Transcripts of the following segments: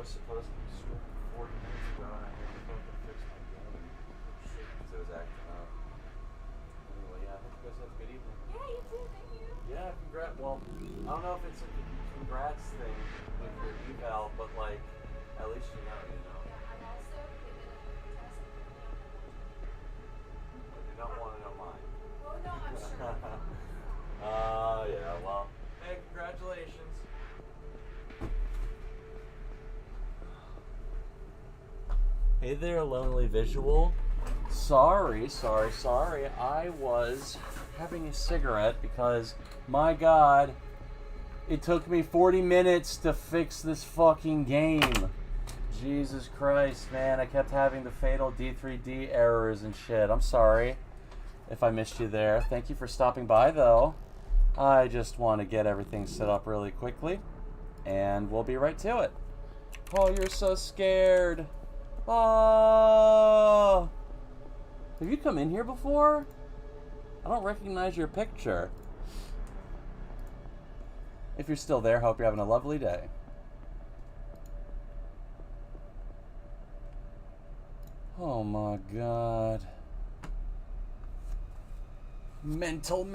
was supposed to be streaming 40 minutes ago, and I had to fucking fix my game. Because it was acting up. Anyway, yeah, I hope you guys have a good evening. Yeah, you too. Thank you. Yeah, congrats. Well, I don't know if it's a congrats thing with your eval, but like, at least you know, you know. Yeah, I'm also giving a test. But you don't want to know mine. Oh no, I'm sure. Yeah, well, hey, congratulations. Hey there, Lonely Visual. Sorry. I was having a cigarette because, my God, it took me 40 minutes to fix this fucking game. Jesus Christ, man. I kept having the fatal D3D errors and shit. I'm sorry if I missed you there. Thank you for stopping by, though. I just want to get everything set up really quickly, and we'll be right to it. Oh, you're so scared. Oh. Have you come in here before? I don't recognize your picture. If you're still there, hope you're having a lovely day. Oh my God. Mental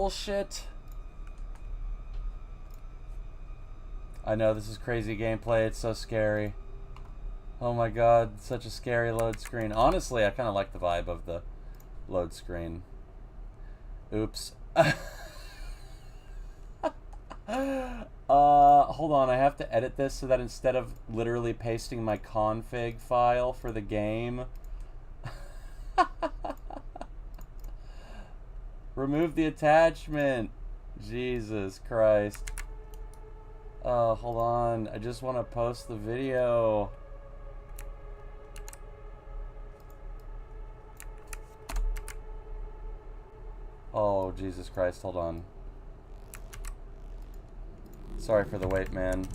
shit. I know this is crazy gameplay. It's so scary. Oh my God, such a scary load screen. Honestly, I kind of like the vibe of the load screen. Oops. Hold on, I have to edit this so that instead of literally pasting my config file for the game, remove the attachment. Jesus Christ. Hold on, I just want to post the video. Oh, Jesus Christ, hold on. Sorry for the wait, man.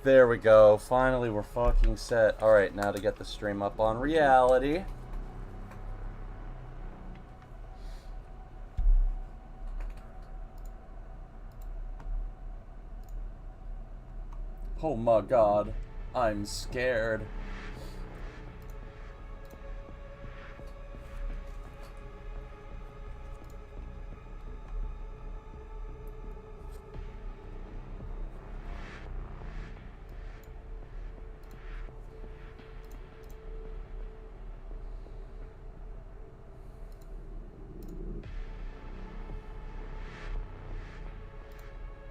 There we go. Finally, we're fucking set. Alright, now to get the stream up on reality. Oh my God. I'm scared.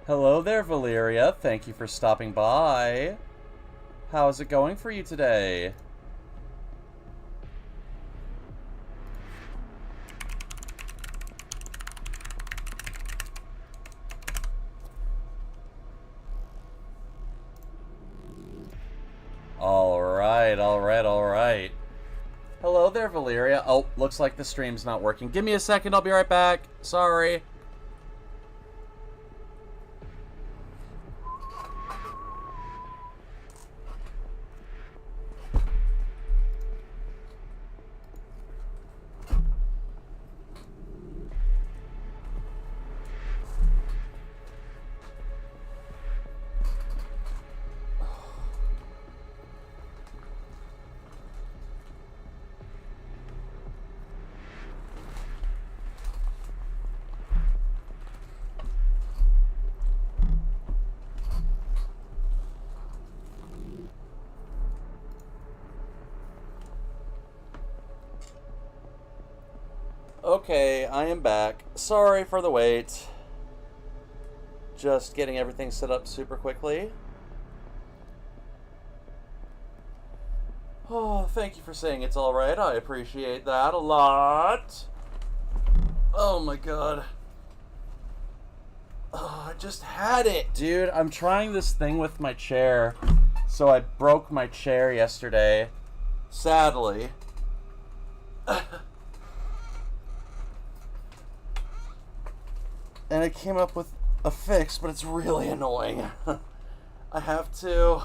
Hello there, Valeria. Thank you for stopping by. How's it going for you today? Alright. Hello there, Valeria. Oh, looks like the stream's not working. Give me a second, I'll be right back. Sorry. Okay, I am back. Sorry for the wait. Just getting everything set up super quickly. Oh, thank you for saying it's alright. I appreciate that a lot. Oh my God. Oh, I just had it. Dude, I'm trying this thing with my chair. So I broke my chair yesterday. Sadly. And I came up with a fix, but it's really annoying. I have to...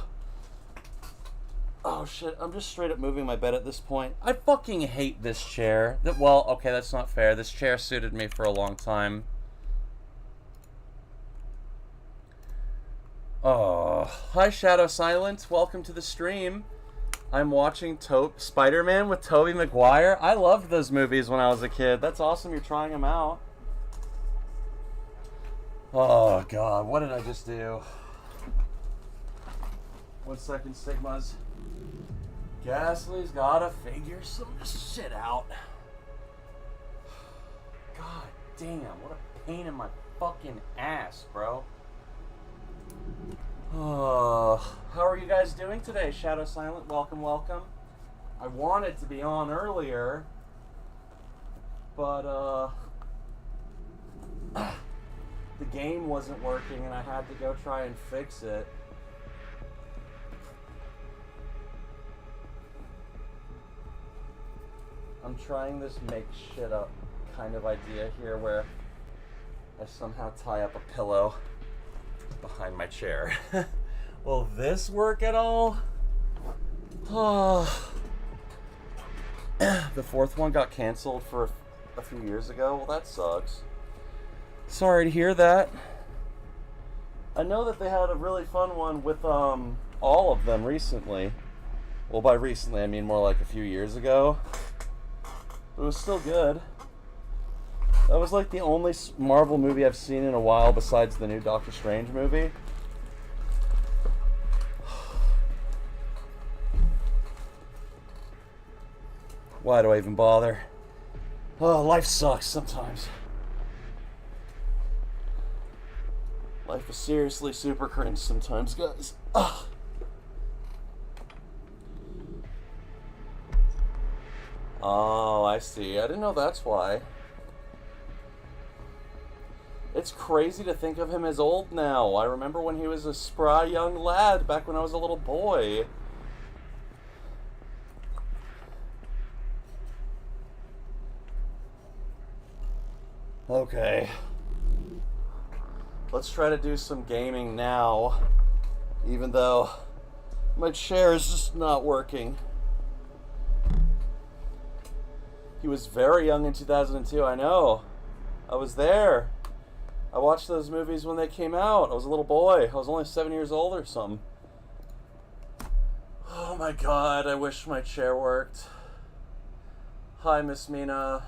Oh shit, I'm just straight up moving my bed at this point. I fucking hate this chair. Well, okay, that's not fair. This chair suited me for a long time. Oh, hi Shadow Silence. Welcome to the stream. I'm watching Spider-Man with Tobey Maguire. I loved those movies when I was a kid. That's awesome you're trying them out. Oh god, what did I just do? 1 second, Sigmas. Ghastly's gotta figure some shit out. God damn, what a pain in my fucking ass, bro. How are you guys doing today? Shadow Silent, welcome, welcome. I wanted to be on earlier, but the game wasn't working and I had to go try and fix it. I'm trying this make shit up kind of idea here where I somehow tie up a pillow behind my chair. Will this work at all? Oh. The fourth one got canceled for a few years ago. Well, that sucks. Sorry to hear that. I know that they had a really fun one with all of them recently. Well, by recently I mean more like a few years ago. But it was still good. That was like the only Marvel movie I've seen in a while besides the new Doctor Strange movie. Why do I even bother? Oh, life sucks sometimes. Life is seriously super cringe sometimes, guys. Ugh. Oh, I see. I didn't know that's why. It's crazy to think of him as old now. I remember when he was a spry young lad back when I was a little boy. Okay. Let's try to do some gaming now, even though my chair is just not working. He was very young in 2002, I know. I was there. I watched those movies when they came out. I was a little boy. I was only 7 years old or something. Oh my god, I wish my chair worked. Hi, Miss Mina.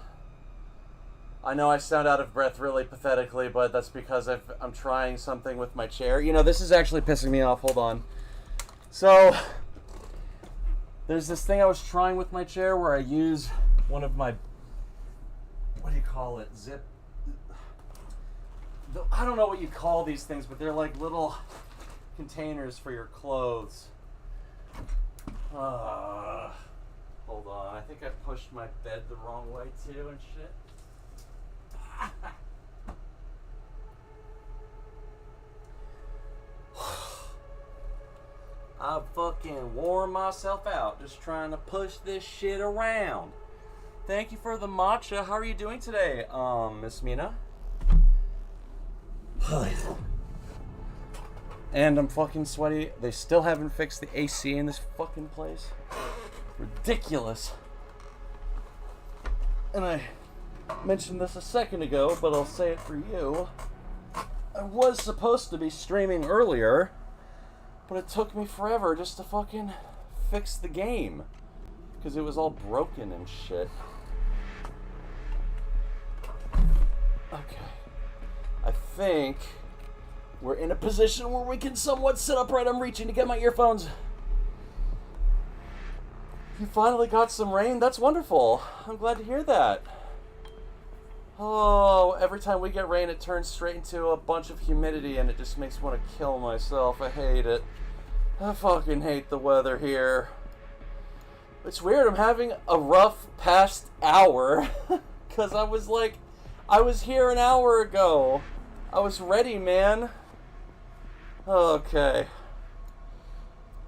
I know I sound out of breath really pathetically, but that's because I'm trying something with my chair. You know, this is actually pissing me off. Hold on. So, there's this thing I was trying with my chair where I use one of my, what do you call it? I don't know what you call these things, but they're like little containers for your clothes. Hold on. I think I pushed my bed the wrong way too and shit. I fucking wore myself out just trying to push this shit around. Thank you for the matcha. How are you doing today, Miss Mina? And I'm fucking sweaty. They still haven't fixed the AC in this fucking place. Ridiculous. And I mentioned this a second ago, but I'll say it for you. I was supposed to be streaming earlier, but it took me forever just to fucking fix the game. Because it was all broken and shit. Okay. I think we're in a position where we can somewhat sit upright. I'm reaching to get my earphones. You finally got some rain? That's wonderful. I'm glad to hear that. Oh, every time we get rain, it turns straight into a bunch of humidity, and it just makes me want to kill myself. I hate it. I fucking hate the weather here. It's weird. I'm having a rough past hour, because I was here an hour ago. I was ready, man. Okay.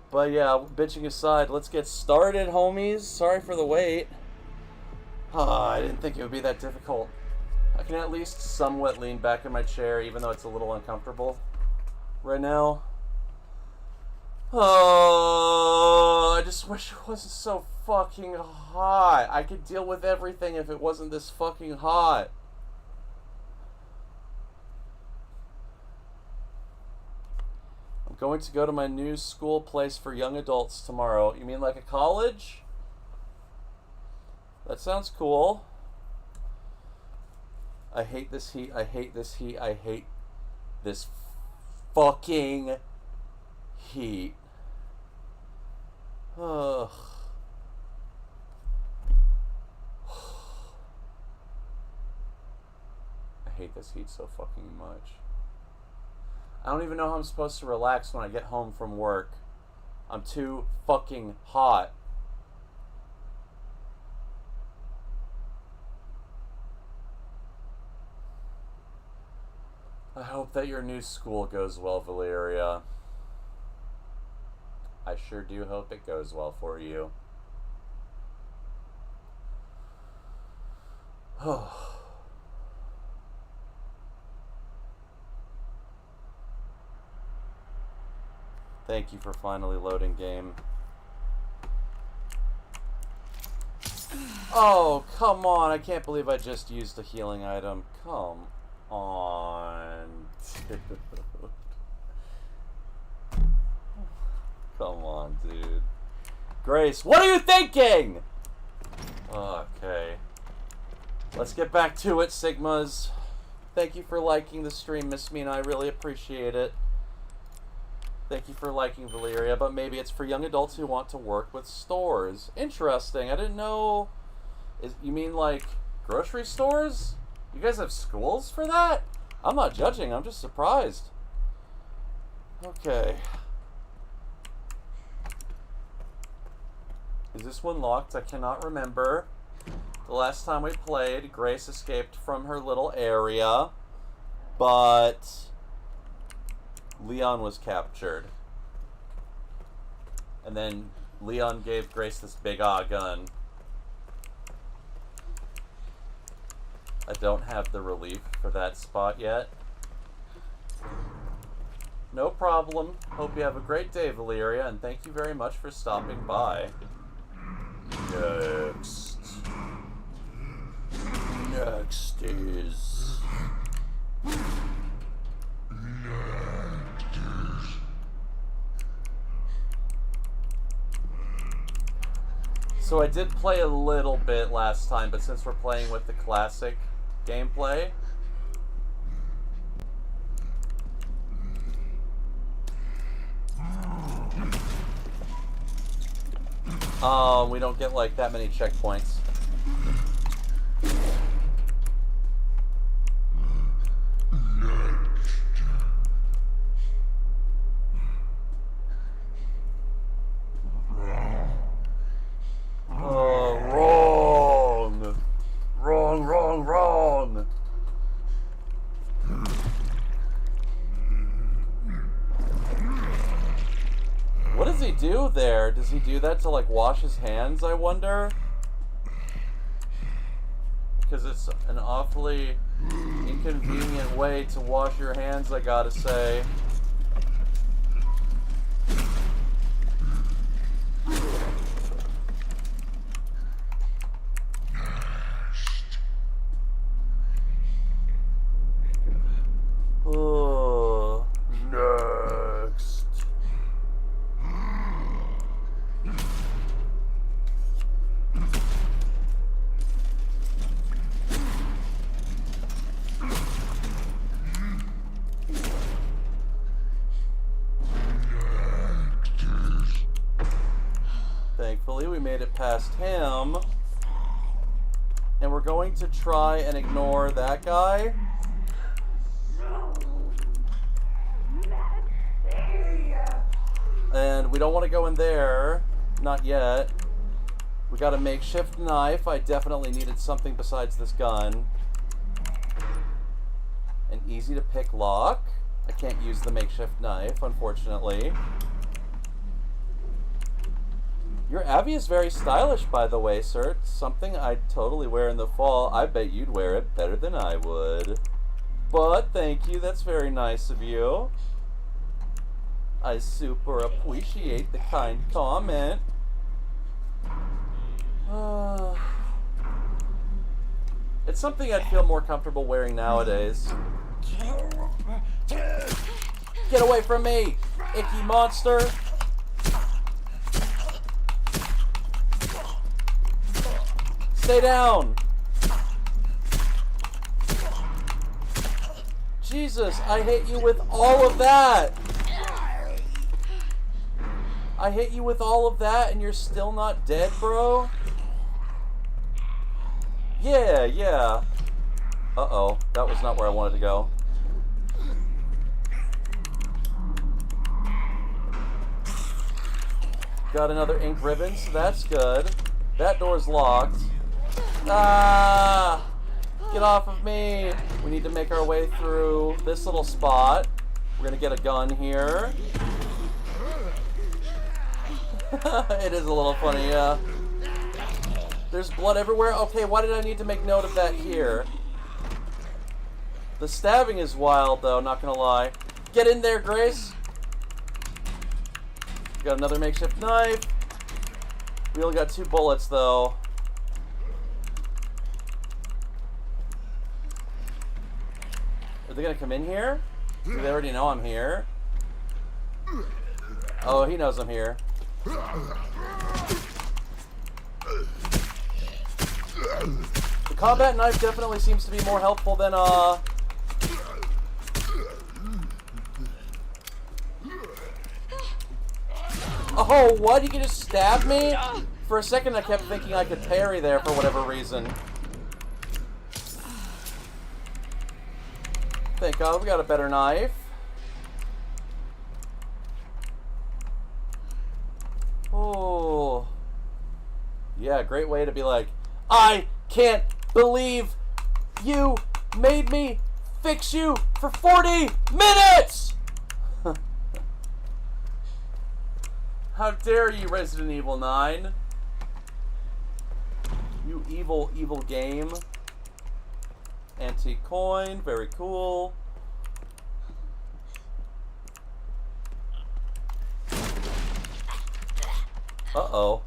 But yeah, bitching aside, let's get started, homies. Sorry for the wait. I didn't think it would be that difficult. I can at least somewhat lean back in my chair, even though it's a little uncomfortable right now. Oh, I just wish it wasn't so fucking hot. I could deal with everything if it wasn't this fucking hot. I'm I'm going to go to my new school place for young adults tomorrow. You mean like a college? That sounds cool. I hate this heat. I hate this heat. I hate this fucking heat. Ugh. I hate this heat so fucking much. I don't even know how I'm supposed to relax when I get home from work. I'm too fucking hot. I hope that your new school goes well, Valeria. I sure do hope it goes well for you. Thank you for finally loading game. Oh, come on. I can't believe I just used a healing item. Come on, dude. Come on, dude. Grace, what are you thinking? Okay. Let's get back to it, Sigmas. Thank you for liking the stream, Miss Mina. I really appreciate it. Thank you for liking Valeria, but maybe it's for young adults who want to work with stores. Interesting. I didn't know. You mean like grocery stores? You guys have schools for that? I'm not judging. I'm just surprised. Okay. Is this one locked? I cannot remember. The last time we played, Grace escaped from her little area, but Leon was captured. And then Leon gave Grace this big gun. I don't have the relief for that spot yet. No problem. Hope you have a great day, Valeria, and thank you very much for stopping by. Next. Next is... So I did play a little bit last time, but since we're playing with the classic gameplay, we don't get like that many checkpoints. Wrong. What does he do there? Does he do that to like wash his hands, I wonder? Because it's an awfully inconvenient way to wash your hands, I gotta say. Oh, next. Thankfully, we made it past him. And we're going to try and ignore that guy. And we don't want to go in there. Not yet. We got a makeshift knife. I definitely needed something besides this gun. An easy to pick lock. I can't use the makeshift knife, unfortunately. Your Abby is very stylish, by the way, sir. It's something I'd totally wear in the fall. I bet you'd wear it better than I would. But thank you. That's very nice of you. I super appreciate the kind comment. It's something I'd feel more comfortable wearing nowadays. Get away from me! icky monster. Stay down. Jesus, I hit you with all of that. I hit you with all of that and you're still not dead, bro? Yeah. Uh-oh, that was not where I wanted to go. Got another ink ribbon, so that's good. That door's locked. Ah! Get off of me! We need to make our way through this little spot. We're gonna get a gun here. It is a little funny, yeah. There's blood everywhere. Okay, why did I need to make note of that here? The stabbing is wild, though, not gonna lie. Get in there, Grace! Got another makeshift knife. We only got 2 bullets, though. Are they gonna come in here? Do they already know I'm here? Oh, he knows I'm here. The combat knife definitely seems to be more helpful than, Oh, what? You can just stab me? For a second I kept thinking I could parry there for whatever reason. Thank God we got a better knife. Oh. Yeah, great way to be like, I can't believe you made me fix you for 40 minutes! How dare you, Resident Evil 9? You evil, evil game. Antique coin, very cool. Uh-oh.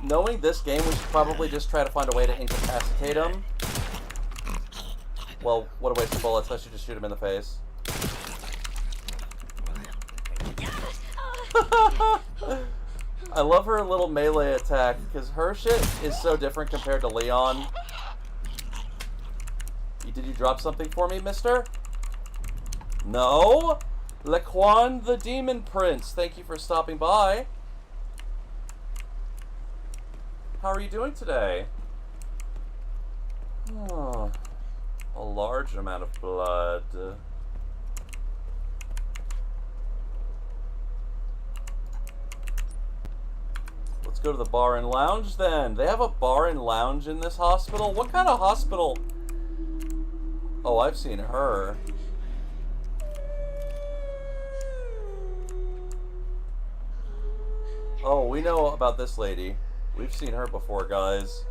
Knowing this game, we should probably just try to find a way to incapacitate him. Well, what a waste of bullets. I should just shoot him in the face. I love her little melee attack, because her shit is so different compared to Leon. Did you drop something for me, mister? No? Requiem the Demon Prince, thank you for stopping by. How are you doing today? Oh, a large amount of blood. Let's go to the bar and lounge then. They have a bar and lounge in this hospital? What kind of hospital? Oh, I've seen her. Oh, we know about this lady. We've seen her before, guys.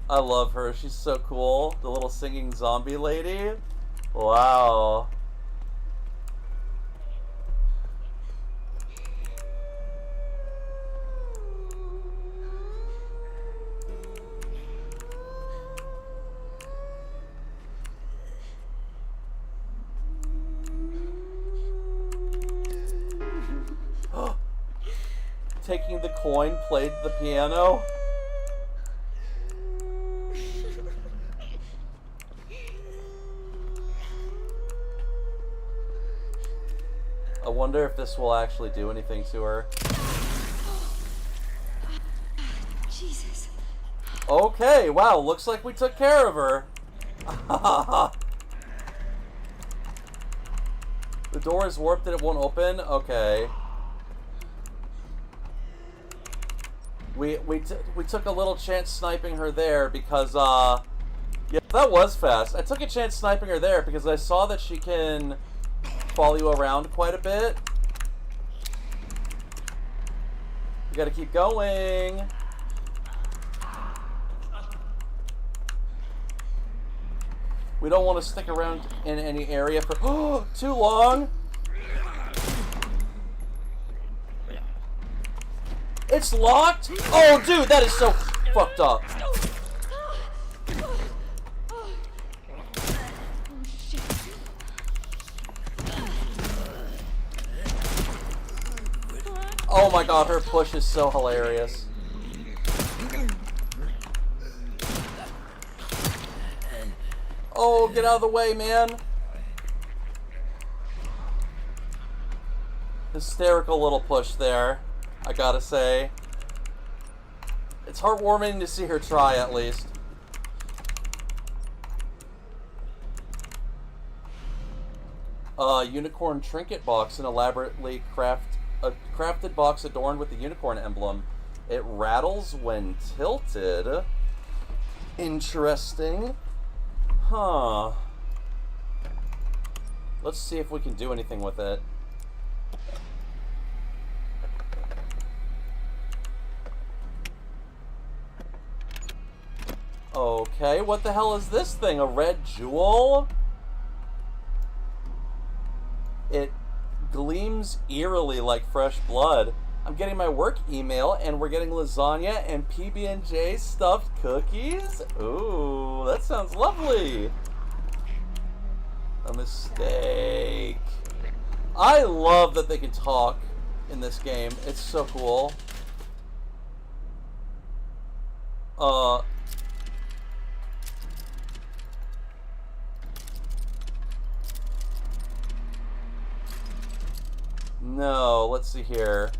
I love her. She's so cool. The little singing zombie lady. Wow. Taking the coin, played the piano. I wonder if this will actually do anything to her. Jesus. Okay, wow, looks like we took care of her. The door is warped and it won't open? Okay. We took a little chance sniping her there because, yeah, that was fast. I took a chance sniping her there because I saw that she can follow you around quite a bit. We gotta keep going. We don't want to stick around in any area for too long. It's locked? Oh, dude, that is so fucked up. Oh my god, her push is so hilarious. Oh, get out of the way, man. Hysterical little push there, I gotta say. It's heartwarming to see her try, at least. Unicorn trinket box, an elaborately crafted box adorned with the unicorn emblem. It rattles when tilted. Interesting. Huh. Let's see if we can do anything with it. Okay, what the hell is this thing? A red jewel? It gleams eerily like fresh blood. I'm getting my work email, and we're getting lasagna and PB&J stuffed cookies? Ooh, that sounds lovely. A mistake. I love that they can talk in this game. It's so cool. No, let's see here.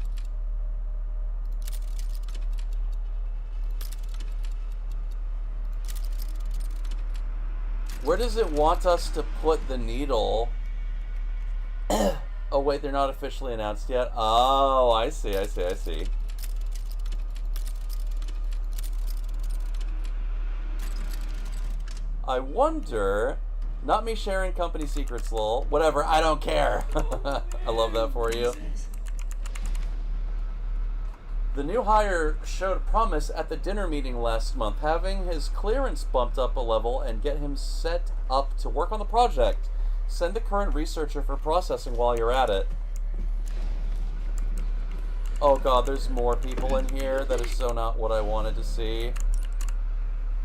Where does it want us to put the needle? Oh wait, they're not officially announced yet. Oh, I see. I wonder... Not me sharing company secrets, lol. Whatever, I don't care. I love that for you. The new hire showed promise at the dinner meeting last month, having his clearance bumped up a level and get him set up to work on the project. Send the current researcher for processing while you're at it. Oh god, there's more people in here. That is so not what I wanted to see.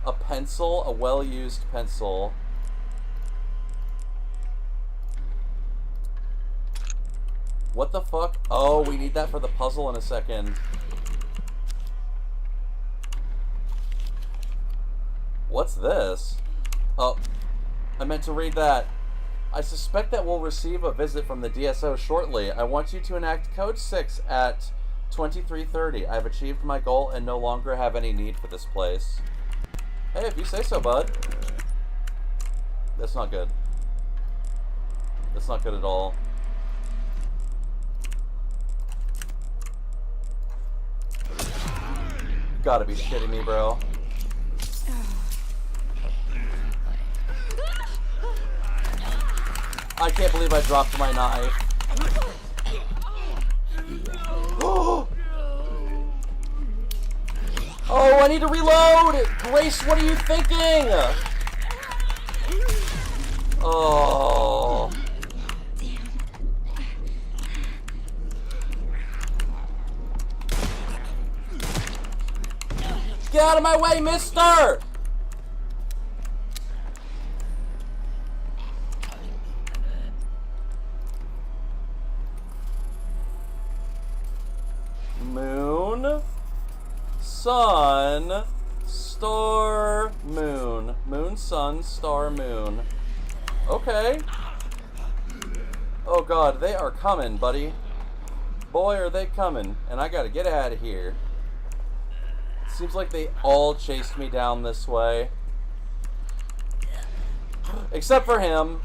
A pencil, a well-used pencil. What the fuck? Oh, we need that for the puzzle in a second. What's this? Oh, I meant to read that. I suspect that we'll receive a visit from the DSO shortly. I want you to enact Code 6 at 23:30. I've achieved my goal and no longer have any need for this place. Hey, if you say so, bud. That's not good. That's not good at all. You gotta be shitting me, bro. I can't believe I dropped my knife. Oh, I need to reload! Grace, what are you thinking? Oh. Get out of my way, mister! Moon, sun, star, moon. Moon, sun, star, moon. Okay. Oh god, they are coming, buddy. Boy, are they coming. And I gotta get out of here. Seems like they all chased me down this way. Except for him.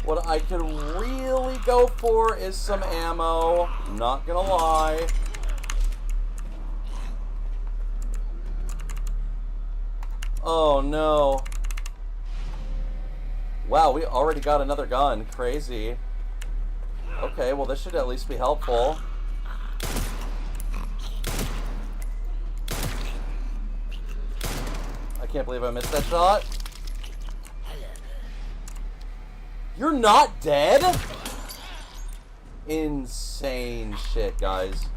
What I could really go for is some ammo. Not gonna lie. Oh no. Wow, we already got another gun. Crazy. Okay, well this should at least be helpful. I can't believe I missed that shot. You're not dead? Insane shit, guys.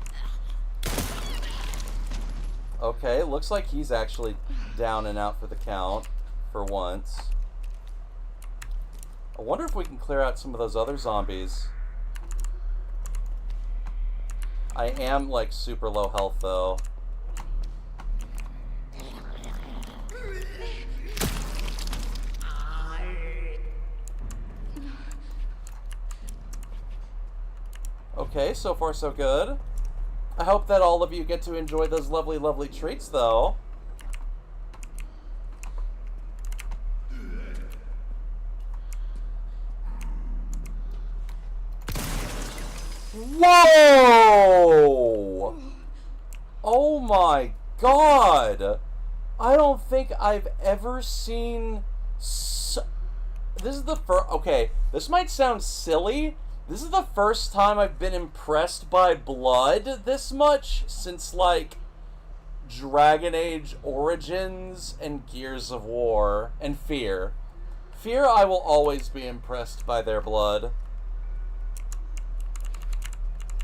Okay, looks like he's actually down and out for the count for once. I wonder if we can clear out some of those other zombies. I am, like, super low health, though. Okay, so far so good. I hope that all of you get to enjoy those lovely, lovely treats, though. Whoa! Oh my god! I don't think I've ever seen... This is the first... Okay, this might sound silly. This is the first time I've been impressed by blood this much since, like, Dragon Age Origins and Gears of War and Fear. Fear, I will always be impressed by their blood.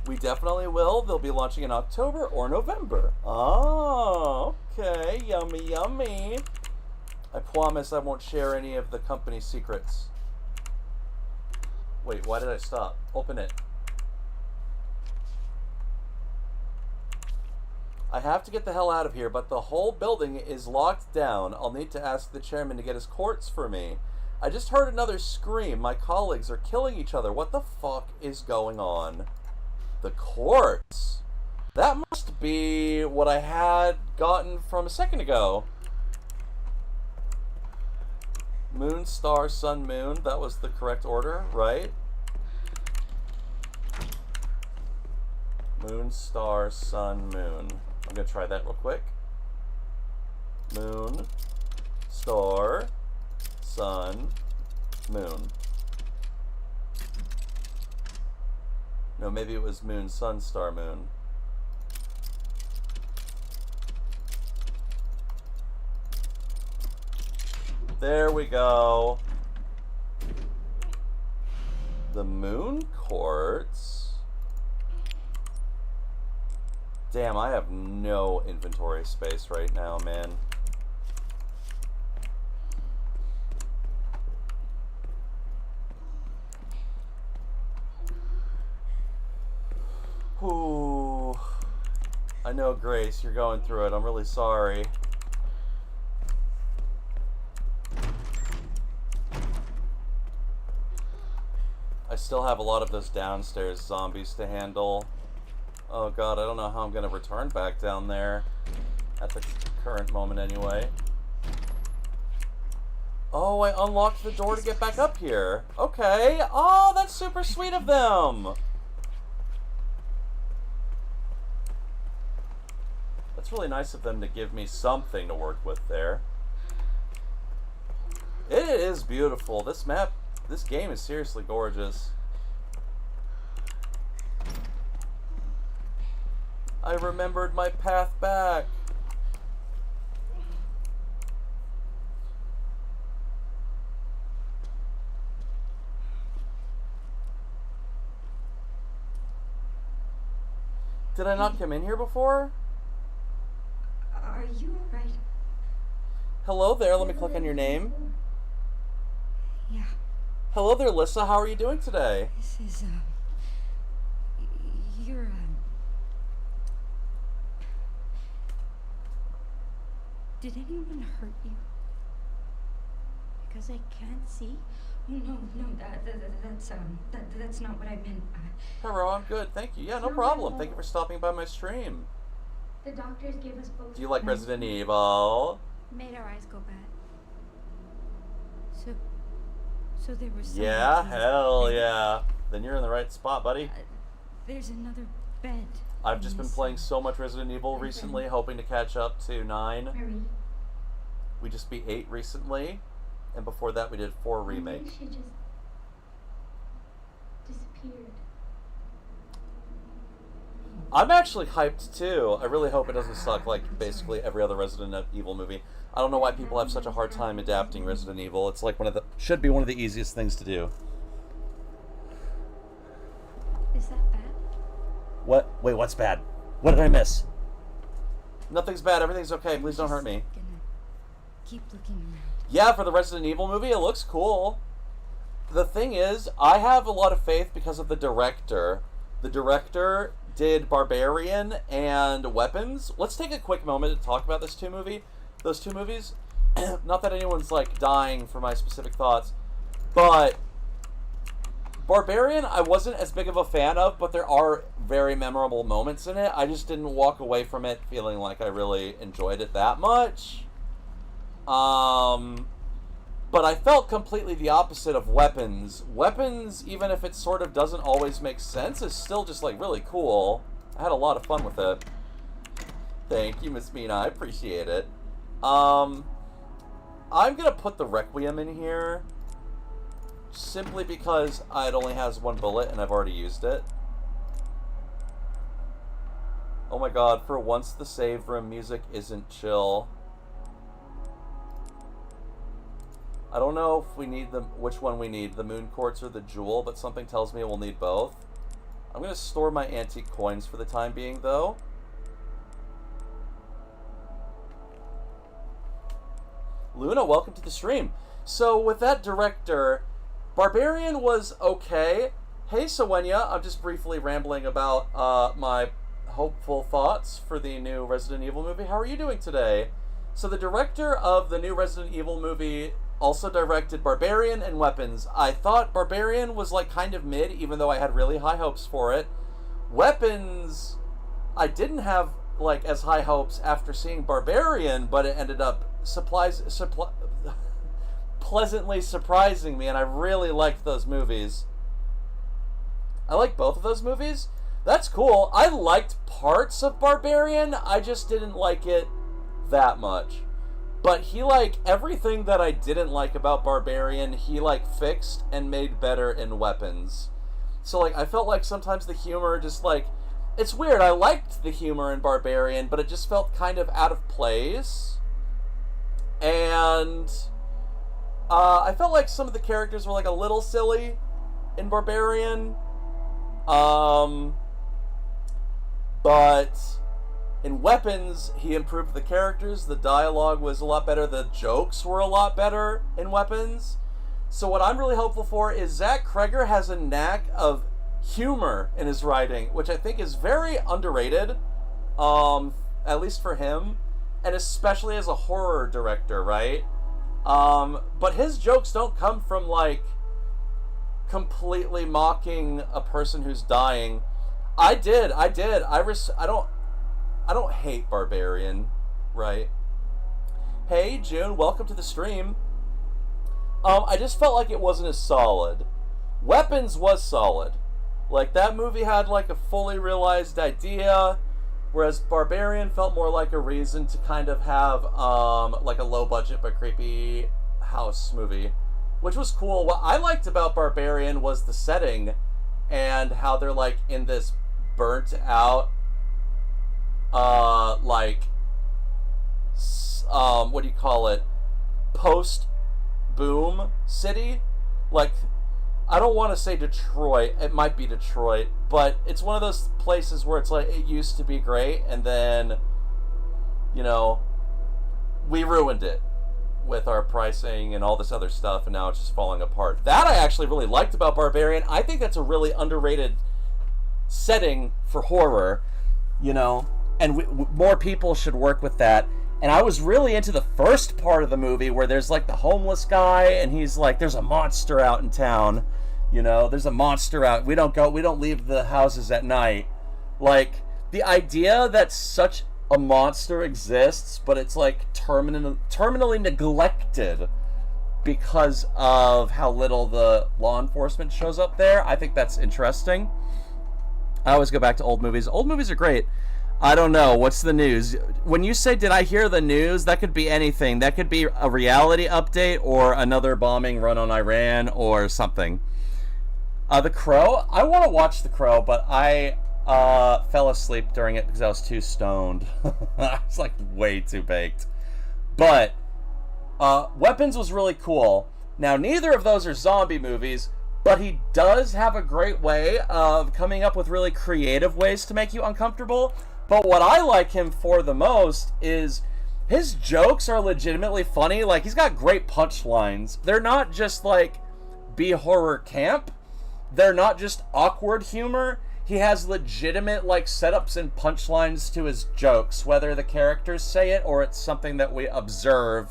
We definitely will. They'll be launching in October or November. Oh, okay. Yummy, yummy. I promise I won't share any of the company's secrets. Wait, why did I stop? Open it. I have to get the hell out of here, but the whole building is locked down. I'll need to ask the chairman to get his quartz for me. I just heard another scream. My colleagues are killing each other. What the fuck is going on? The quartz? That must be what I had gotten from a second ago. Moon, star, sun, moon. That was the correct order, right? Moon, star, sun, moon. I'm going to try that real quick. Moon, star, sun, moon. No, maybe it was moon, sun, star, moon. There we go. The moon quartz. Damn, I have no inventory space right now, man. Ooh. I know, Grace, you're going through it. I'm really sorry. I still have a lot of those downstairs zombies to handle. Oh god, I don't know how I'm gonna return back down there. At the current moment, anyway. Oh, I unlocked the door to get back up here. Okay. Oh, that's super sweet of them. That's really nice of them to give me something to work with there. It is beautiful. This map, this game is seriously gorgeous. I remembered my path back. Did I not come in here before? Are you alright? Hello there, let me click on your name. Yeah. Hello there, Lissa, how are you doing today? This is, you're, did anyone hurt you? Because I can't see. No, that's not what I meant. Hello, I'm good, thank you. Yeah, no problem. Thank you for stopping by my stream. The doctors gave us both. Do you like Resident Evil? Made our eyes go bad. So there was. Yeah, hell yeah. Then you're in the right spot, buddy. There's another bed. I've just been playing so much Resident Evil recently, hoping to catch up to 9. Marie. We just beat 8 recently, and before that we did 4 remake. She just disappeared. I'm actually hyped too. I really hope it doesn't suck like basically every other Resident Evil movie. I don't know why people have such a hard time adapting Resident Evil. It's like should be one of the easiest things to do. Is that bad? What? Wait, what's bad? What did I miss? Nothing's bad. Everything's okay. Please don't hurt me. Gonna keep looking around. Yeah, for the Resident Evil movie, it looks cool. The thing is, I have a lot of faith because of the director. The director did Barbarian and Weapons. Let's take a quick moment to talk about those two movies. Not that anyone's like dying for my specific thoughts, but Barbarian I wasn't as big of a fan of, but there are very memorable moments in it. I just didn't walk away from it feeling like I really enjoyed it that much. But I felt completely the opposite of Weapons. Weapons, even if it sort of doesn't always make sense, is still just like really cool. I had a lot of fun with it. Thank you, Miss Mina. I appreciate it. I'm gonna put the Requiem in here simply because it only has one bullet and I've already used it. Oh my god, for once the save room music isn't chill. I don't know if we need which one we need, the Moon Quartz or the Jewel, but something tells me we'll need both. I'm going to store my antique coins for the time being, though. Luna, welcome to the stream. So, with that director, Barbarian was okay. Hey, Sawenya, I'm just briefly rambling about my hopeful thoughts for the new Resident Evil movie. How are you doing today? So, the director of the new Resident Evil movie also directed Barbarian and Weapons. I thought Barbarian was like kind of mid, even though I had really high hopes for it. Weapons, I didn't have like as high hopes after seeing Barbarian, but it ended up pleasantly surprising me, and I really liked those movies. I like both of those movies. That's cool. I liked parts of Barbarian, I just didn't like it that much. But he, like, everything that I didn't like about Barbarian, he, like, fixed and made better in Weapons. So, like, I felt like sometimes the humor just, like... It's weird, I liked the humor in Barbarian, but it just felt kind of out of place. And... I felt like some of the characters were, like, a little silly in Barbarian. But... in Weapons, he improved the characters, the dialogue was a lot better, the jokes were a lot better in Weapons. So what I'm really hopeful for is Zach Kreger has a knack of humor in his writing, which I think is very underrated, at least for him, and especially as a horror director, right? But his jokes don't come from, like, completely mocking a person who's dying. I don't hate Barbarian, right? Hey, June, welcome to the stream. I just felt like it wasn't as solid. Weapons was solid. Like, that movie had, like, a fully realized idea, whereas Barbarian felt more like a reason to kind of have, like, a low-budget but creepy house movie, which was cool. What I liked about Barbarian was the setting and how they're, like, in this burnt-out what do you call it? Post-boom city? Like, I don't want to say Detroit. It might be Detroit, but it's one of those places where it's like, it used to be great, and then, you know, we ruined it with our pricing and all this other stuff, and now it's just falling apart. That I actually really liked about Barbarian. I think that's a really underrated setting for horror, you know? And more people should work with that. And I was really into the first part of the movie where there's like the homeless guy and he's like, there's a monster out in town. You know, there's a monster out. We don't leave the houses at night. Like, the idea that such a monster exists, but it's like terminally neglected because of how little the law enforcement shows up there. I think that's interesting. I always go back to old movies. Old movies are great. I don't know. What's the news? When you say, did I hear the news? That could be anything. That could be a reality update or another bombing run on Iran or something. The Crow? I want to watch The Crow, but I fell asleep during it because I was too stoned. I was like way too baked. But Weapons was really cool. Now, neither of those are zombie movies, but he does have a great way of coming up with really creative ways to make you uncomfortable. But what I like him for the most is his jokes are legitimately funny. Like, he's got great punchlines. They're not just like B-horror camp. They're not just awkward humor. He has legitimate like setups and punchlines to his jokes, whether the characters say it or it's something that we observe.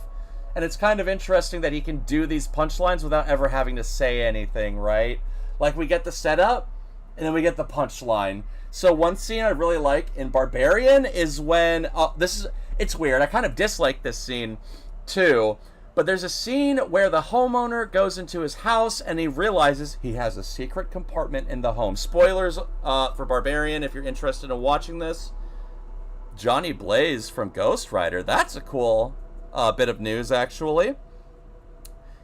And it's kind of interesting that he can do these punchlines without ever having to say anything, right? Like, we get the setup, and then we get the punchline. So one scene I really like in Barbarian is when... it's weird. I kind of dislike this scene, too. But there's a scene where the homeowner goes into his house, and he realizes he has a secret compartment in the home. Spoilers for Barbarian, if you're interested in watching this. Johnny Blaze from Ghost Rider. That's a cool bit of news, actually.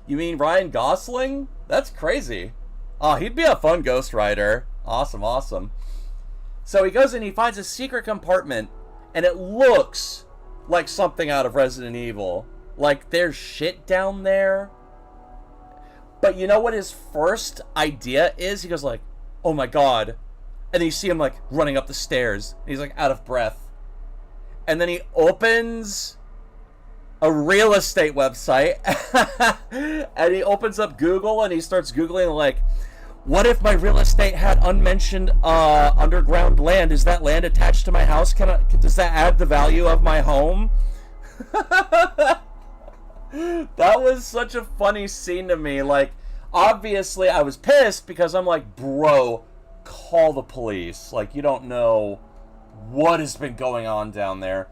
You mean Ryan Gosling? That's crazy. Oh, he'd be a fun Ghost Rider. Awesome, awesome. So he goes in, he finds a secret compartment, and it looks like something out of Resident Evil. Like, there's shit down there. But you know what his first idea is? He goes like, oh my god. And then you see him like running up the stairs. He's like out of breath. And then he opens a real estate website. And he opens up Google and he starts Googling like, what if my real estate had unmentioned underground land? Is that land attached to my house? Does that add the value of my home? That was such a funny scene to me. Like, obviously I was pissed because I'm like, bro, call the police. Like, you don't know what has been going on down there.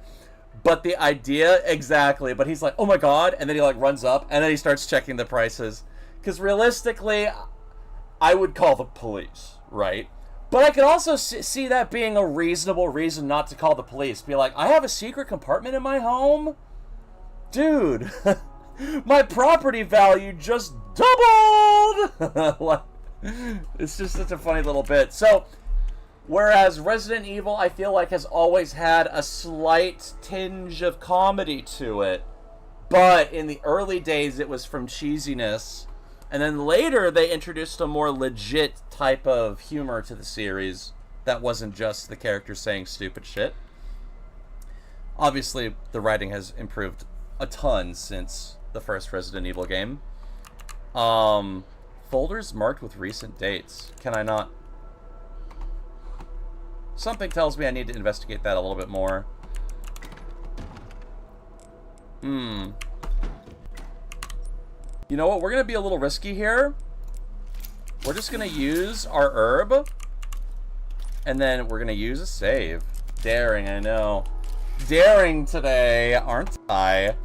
But the idea, exactly. But he's like, oh my god. And then he like runs up and then he starts checking the prices. Because realistically, I would call the police, right? But I could also see that being a reasonable reason not to call the police. Be like, I have a secret compartment in my home? Dude, my property value just doubled! Like, it's just such a funny little bit. So, whereas Resident Evil, I feel like, has always had a slight tinge of comedy to it. But in the early days, it was from cheesiness. And then later, they introduced a more legit type of humor to the series that wasn't just the characters saying stupid shit. Obviously, the writing has improved a ton since the first Resident Evil game. Folders marked with recent dates. Can I not? Something tells me I need to investigate that a little bit more. You know what? We're going to be a little risky here. We're just going to use our herb. And then we're going to use a save. Daring, I know. Daring today, aren't I?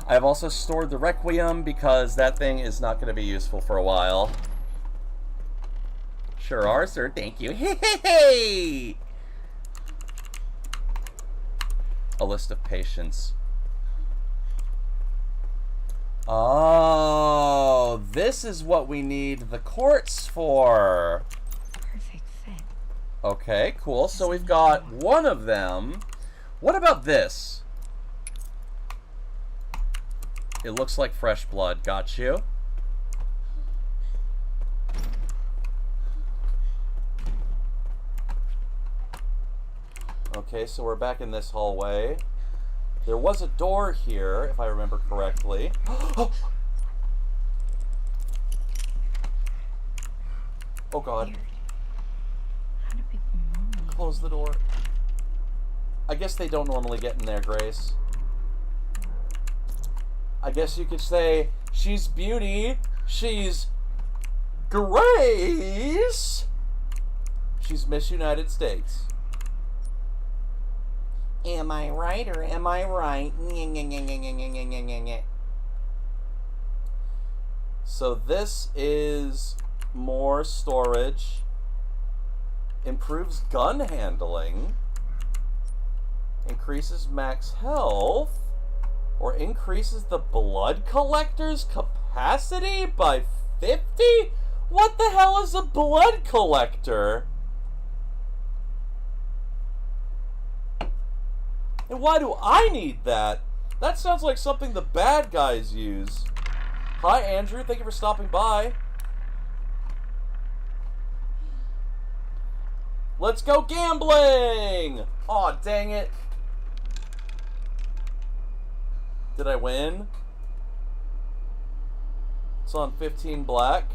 I've also stored the Requiem because that thing is not going to be useful for a while. Sure are, sir. Thank you. Hey! A list of patients. Oh, this is what we need the quartz for. Perfect fit. Okay, cool. So we've got one of them. What about this? It looks like fresh blood. Got you. Okay, so we're back in this hallway. There was a door here, if I remember correctly. Oh god. Weird. How do people normally... Close the door. I guess they don't normally get in there, Grace. I guess you could say, she's beauty, she's Grace, she's Miss United States. Am I right or am I right? So this is more storage, improves gun handling, increases max health, or increases the blood collector's capacity by 50? What the hell is a blood collector? And why do I need that? That sounds like something the bad guys use. Hi, Andrew. Thank you for stopping by. Let's go gambling! Aw, dang it. Did I win? It's on 15 black.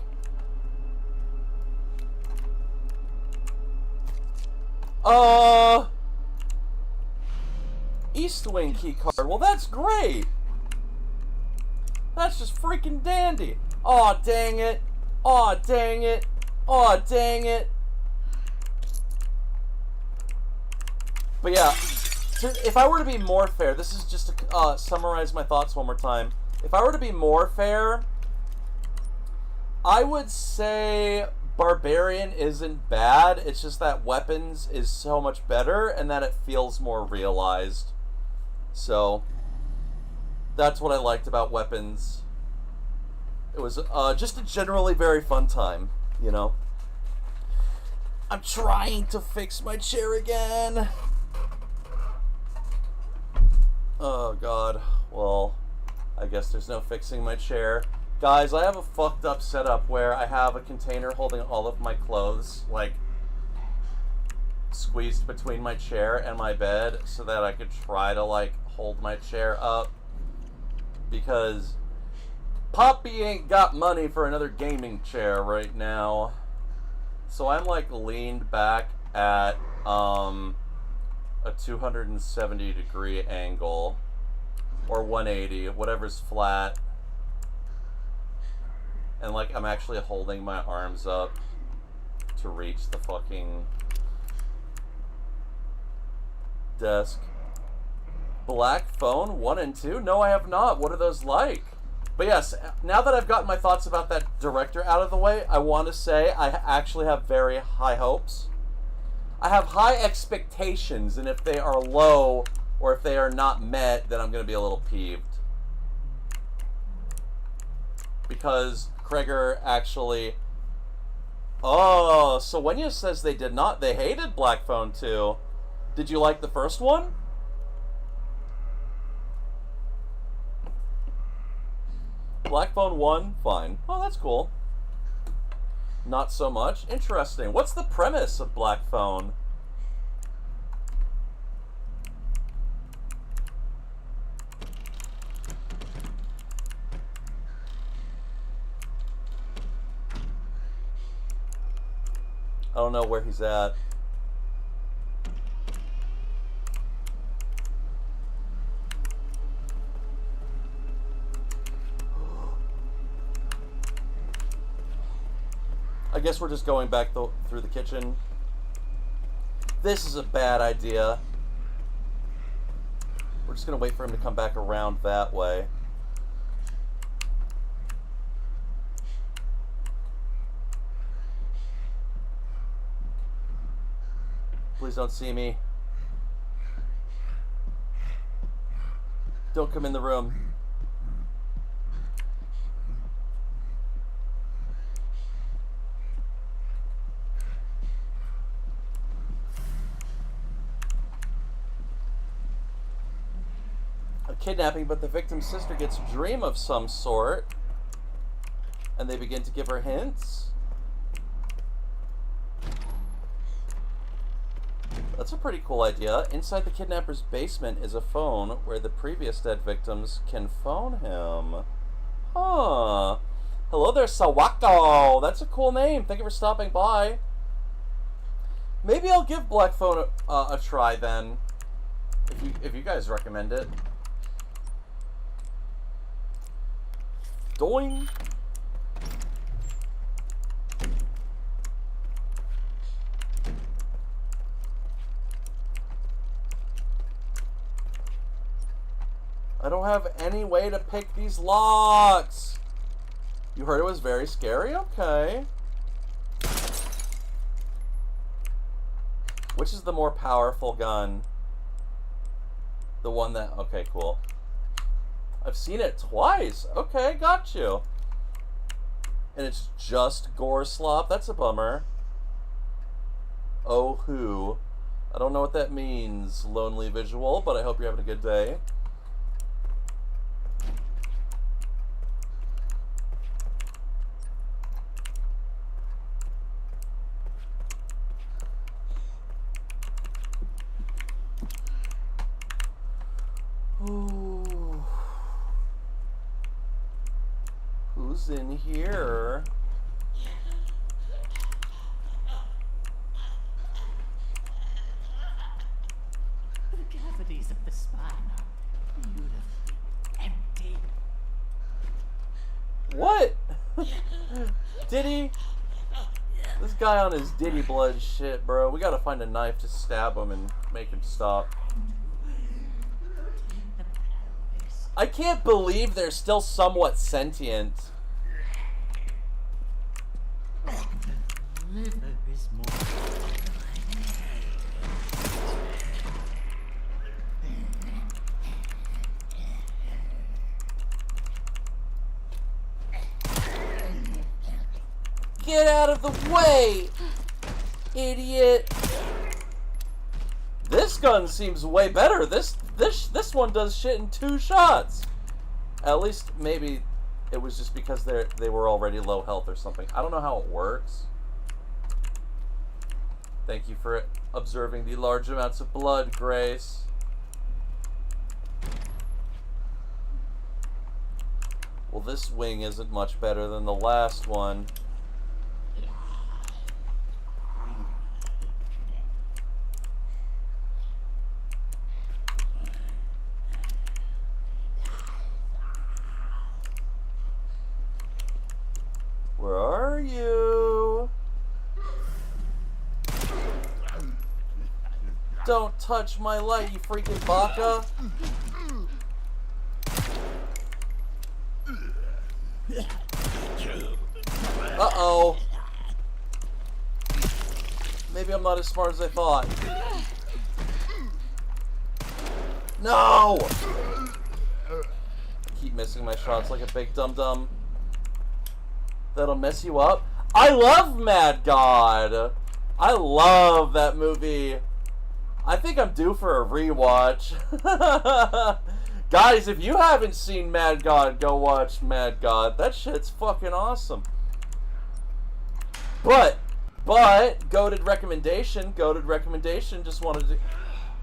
East Wing key card. Well, that's great. That's just freaking dandy. Aw, dang it. Aw, dang it. Aw, dang it. But yeah, if I were to be more fair, this is just to summarize my thoughts one more time. If I were to be more fair, I would say Barbarian isn't bad. It's just that Weapons is so much better and that it feels more realized. So, that's what I liked about Weapons. It was just a generally very fun time, you know. I'm trying to fix my chair again. Oh, God. Well, I guess there's no fixing my chair. Guys, I have a fucked up setup where I have a container holding all of my clothes, like, squeezed between my chair and my bed so that I could try to, like, hold my chair up. Because Poppy ain't got money for another gaming chair right now. So I'm, like, leaned back at, a 270 degree angle, or 180, whatever's flat, and like I'm actually holding my arms up to reach the fucking desk. Black Phone 1 and 2? No, I have not. What are those like? But yes, now that I've gotten my thoughts about that director out of the way, I want to say I actually have very high hopes. I have high expectations, and if they are low, or if they are not met, then I'm going to be a little peeved. Because Kreger actually... Oh, so Wenya says they did not. They hated Black Phone 2. Did you like the first one? Black Phone 1? Fine. Oh, that's cool. Not so much. Interesting. What's the premise of Black Phone? I don't know where he's at. I guess we're just going back through the kitchen. This is a bad idea. We're just going to wait for him to come back around that way. Please don't see me. Don't come in the room. A kidnapping, but the victim's sister gets a dream of some sort. And they begin to give her hints. That's a pretty cool idea. Inside the kidnapper's basement is a phone where the previous dead victims can phone him. Huh. Hello there, Sawako. That's a cool name. Thank you for stopping by. Maybe I'll give Black Phone a try then. If you guys recommend it. Doing. I don't have any way to pick these locks. You heard it was very scary? Okay. Which is the more powerful gun? The one that... Okay, cool. I've seen it twice. Okay, got you. And it's just gore slop. That's a bummer. Oh, who? I don't know what that means, lonely visual, but I hope you're having a good day. goes in here. The cavities of the spine are beautifully empty. What? Diddy? This guy on his Diddy blood shit, bro. We gotta find a knife to stab him and make him stop. I can't believe they're still somewhat sentient. The liver is more. Get out of the way, idiot! This gun seems way better. This one does shit in 2 shots. At least maybe it was just because they were already low health or something. I don't know how it works. Thank you for observing the large amounts of blood, Grace. Well, this wing isn't much better than the last one. Where are you? Don't touch my light, you freaking baka. Uh-oh. Maybe I'm not as smart as I thought. No! I keep missing my shots like a big dum-dum. That'll mess you up. I love Mad God. I love that movie. I think I'm due for a rewatch. Guys, if you haven't seen Mad God, go watch Mad God. That shit's fucking awesome. But, goated recommendation, just wanted to...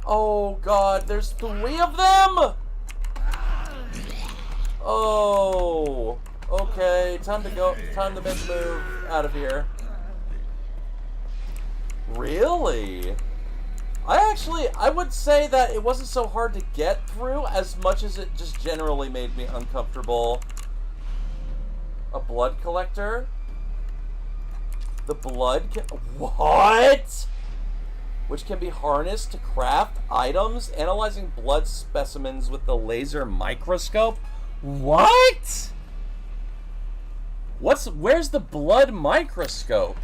Oh, God, there's 3 of them? Oh... Okay, time to go. Time to make a move out of here. Really? I would say that it wasn't so hard to get through as much as it just generally made me uncomfortable. A blood collector? The blood can... What? Which can be harnessed to craft items, analyzing blood specimens with the laser microscope? What? Where's the blood microscope?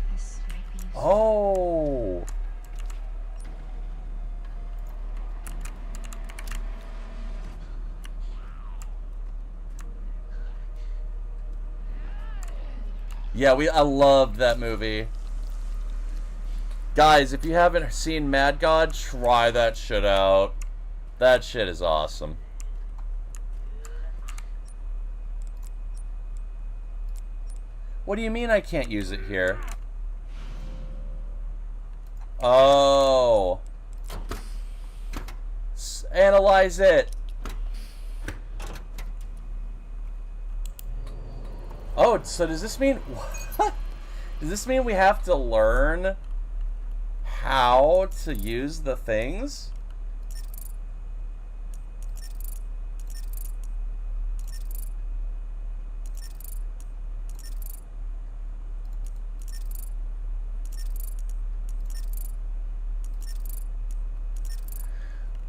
Oh. Yeah, I love that movie. Guys, if you haven't seen Mad God, try that shit out. That shit is awesome. What do you mean I can't use it here? Oh. Analyze it. Oh, so does this mean... What? Does this mean we have to learn how to use the things?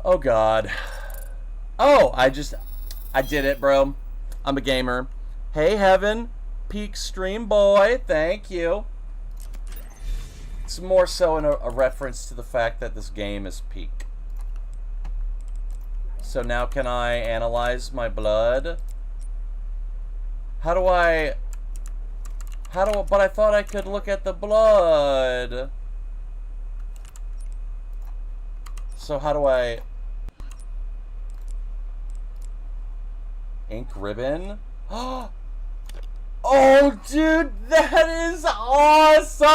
Oh, God. Oh, I did it, bro. I'm a gamer. Hey, Heaven. Peak stream boy. Thank you. It's more so a reference to the fact that this game is peak. So now can I analyze my blood? But I thought I could look at the blood. So how do I... Ink ribbon? Oh, dude, that is awesome!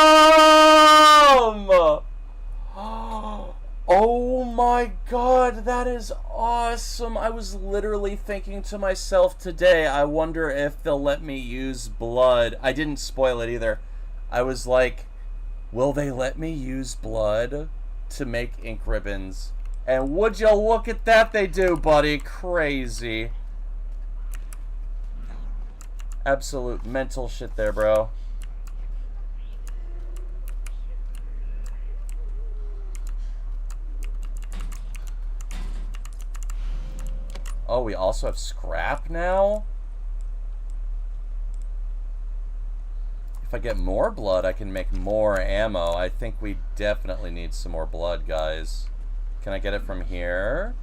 Oh my god, that is awesome. I was literally thinking to myself today, I wonder if they'll let me use blood. I didn't spoil it either. I was like, will they let me use blood to make ink ribbons? And would you look at that, they do, buddy. Crazy. Absolute mental shit there, bro. Oh, we also have scrap now? If I get more blood, I can make more ammo. I think we definitely need some more blood, guys. Can I get it from here?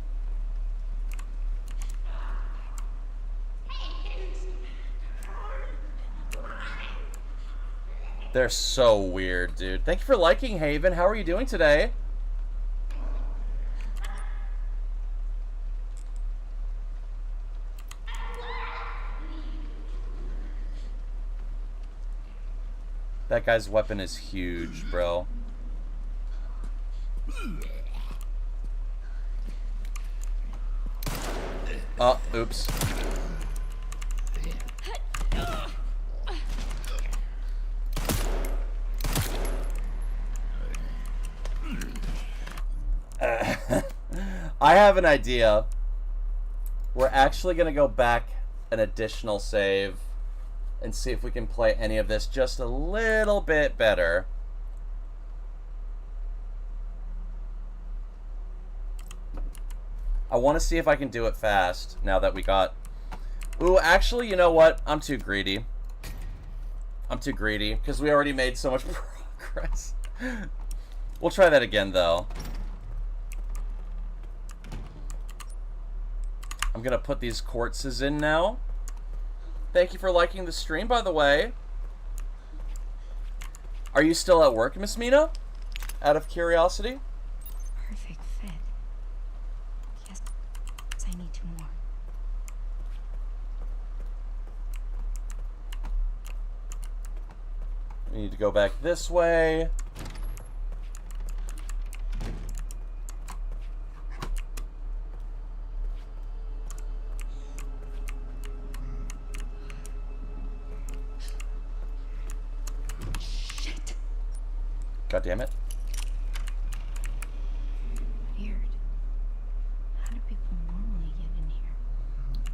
They're so weird, dude. Thank you for liking, Haven. How are you doing today? That guy's weapon is huge, bro. Oh, oops. I have an idea. We're actually going to go back an additional save and see if we can play any of this just a little bit better. I want to see if I can do it fast now that we got... Ooh, actually, you know what? I'm too greedy. I'm too greedy because we already made so much progress. We'll try that again, though. I'm going to put these quartzes in now. Thank you for liking the stream, by the way. Are you still at work, Miss Mina? Out of curiosity? Perfect fit. Yes, I need two more. We need to go back this way. God damn it. Weird. How do people normally get in here?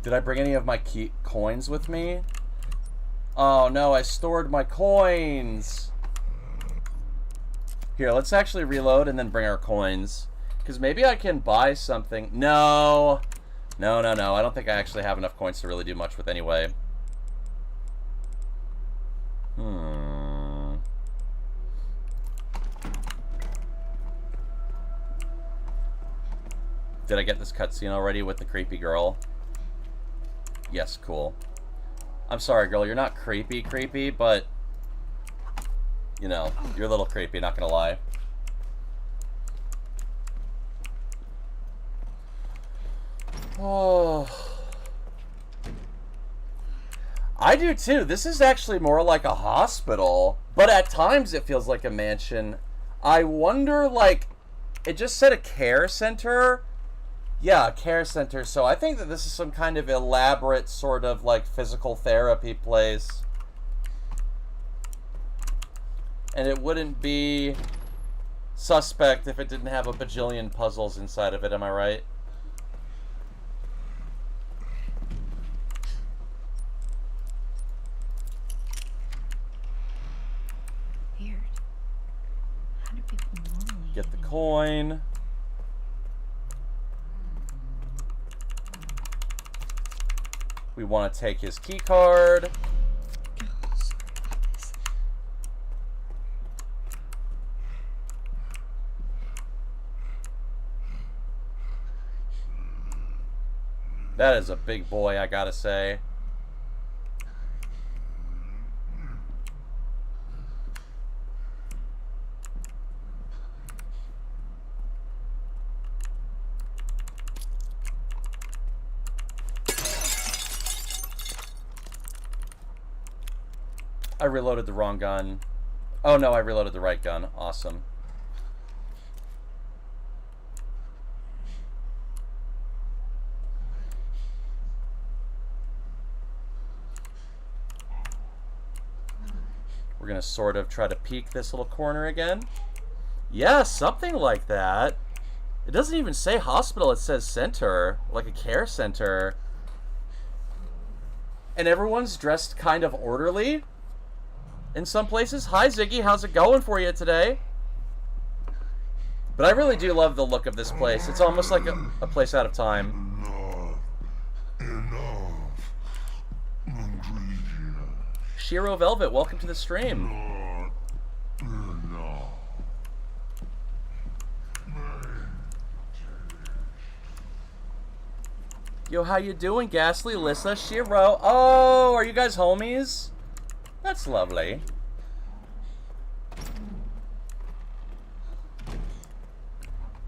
Did I bring any of my coins with me? Oh no, I stored my coins. Here, let's actually reload and then bring our coins. Because maybe I can buy something. No. No. I don't think I actually have enough coins to really do much with anyway. Did I get this cutscene already with the creepy girl? Yes, cool. I'm sorry, girl, you're not creepy, but... You know, you're a little creepy, not gonna lie. Oh... I do too. This is actually more like a hospital, but at times it feels like a mansion. I wonder, like... It just said a care center... Yeah, a care center. So I think that this is some kind of elaborate sort of like physical therapy place. And it wouldn't be suspect if it didn't have a bajillion puzzles inside of it, am I right? Weird. How do people normally Get the in here? coin. We want to take his key card. Oh, sorry about this. That is a big boy, I gotta say. I reloaded the wrong gun. Oh no, I reloaded the right gun. Awesome. We're going to sort of try to peek this little corner again. Yeah, something like that. It doesn't even say hospital, it says center, like a care center. And everyone's dressed kind of orderly in some places. Hi, Ziggy, how's it going for you today? But I really do love the look of this place. It's almost like a place out of time. Shiro Velvet, welcome to the stream. Yo, how you doing, Ghastly, Lissa, Shiro? Oh, are you guys homies? That's lovely.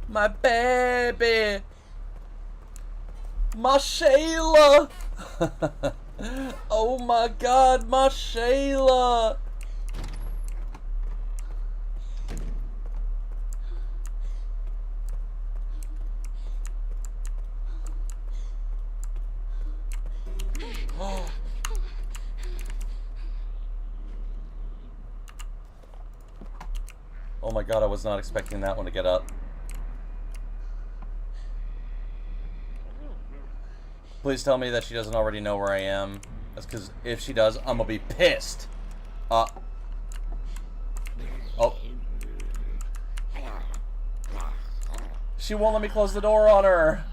My baby! My Shayla! Oh my god, my Shayla! Oh my god, I was not expecting that one to get up. Please tell me that she doesn't already know where I am. That's because if she does, I'm gonna be pissed. Oh. She won't let me close the door on her.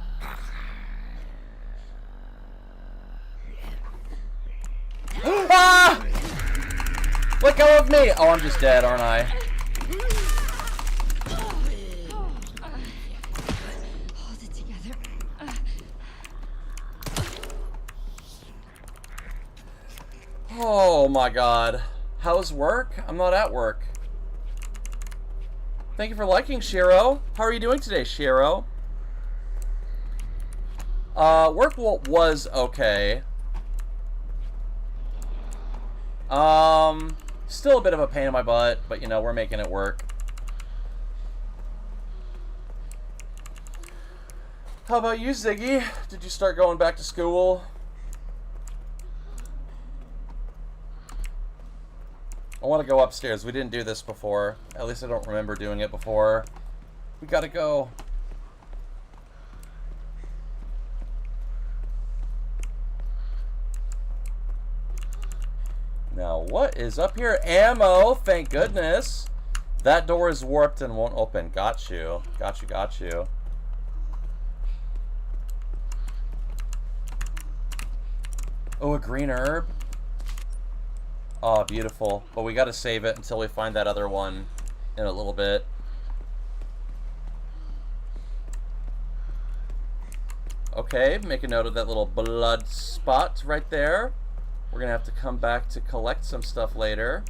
Ah! Let go of me! Oh, I'm just dead, aren't I? Hold it together. Oh my god. How's work? I'm not at work. Thank you for liking, Shiro. How are you doing today, Shiro? Work was okay. Still a bit of a pain in my butt, but you know, we're making it work. How about you, Ziggy? Did you start going back to school? I want to go upstairs. We didn't do this before. At least I don't remember doing it before. We gotta go. Now, what is up here? Ammo, thank goodness. That door is warped and won't open. Got you. Got you, got you. Oh, a green herb. Oh, beautiful. But we gotta save it until we find that other one in a little bit. Okay, make a note of that little blood spot right there. We're gonna have to come back to collect some stuff later.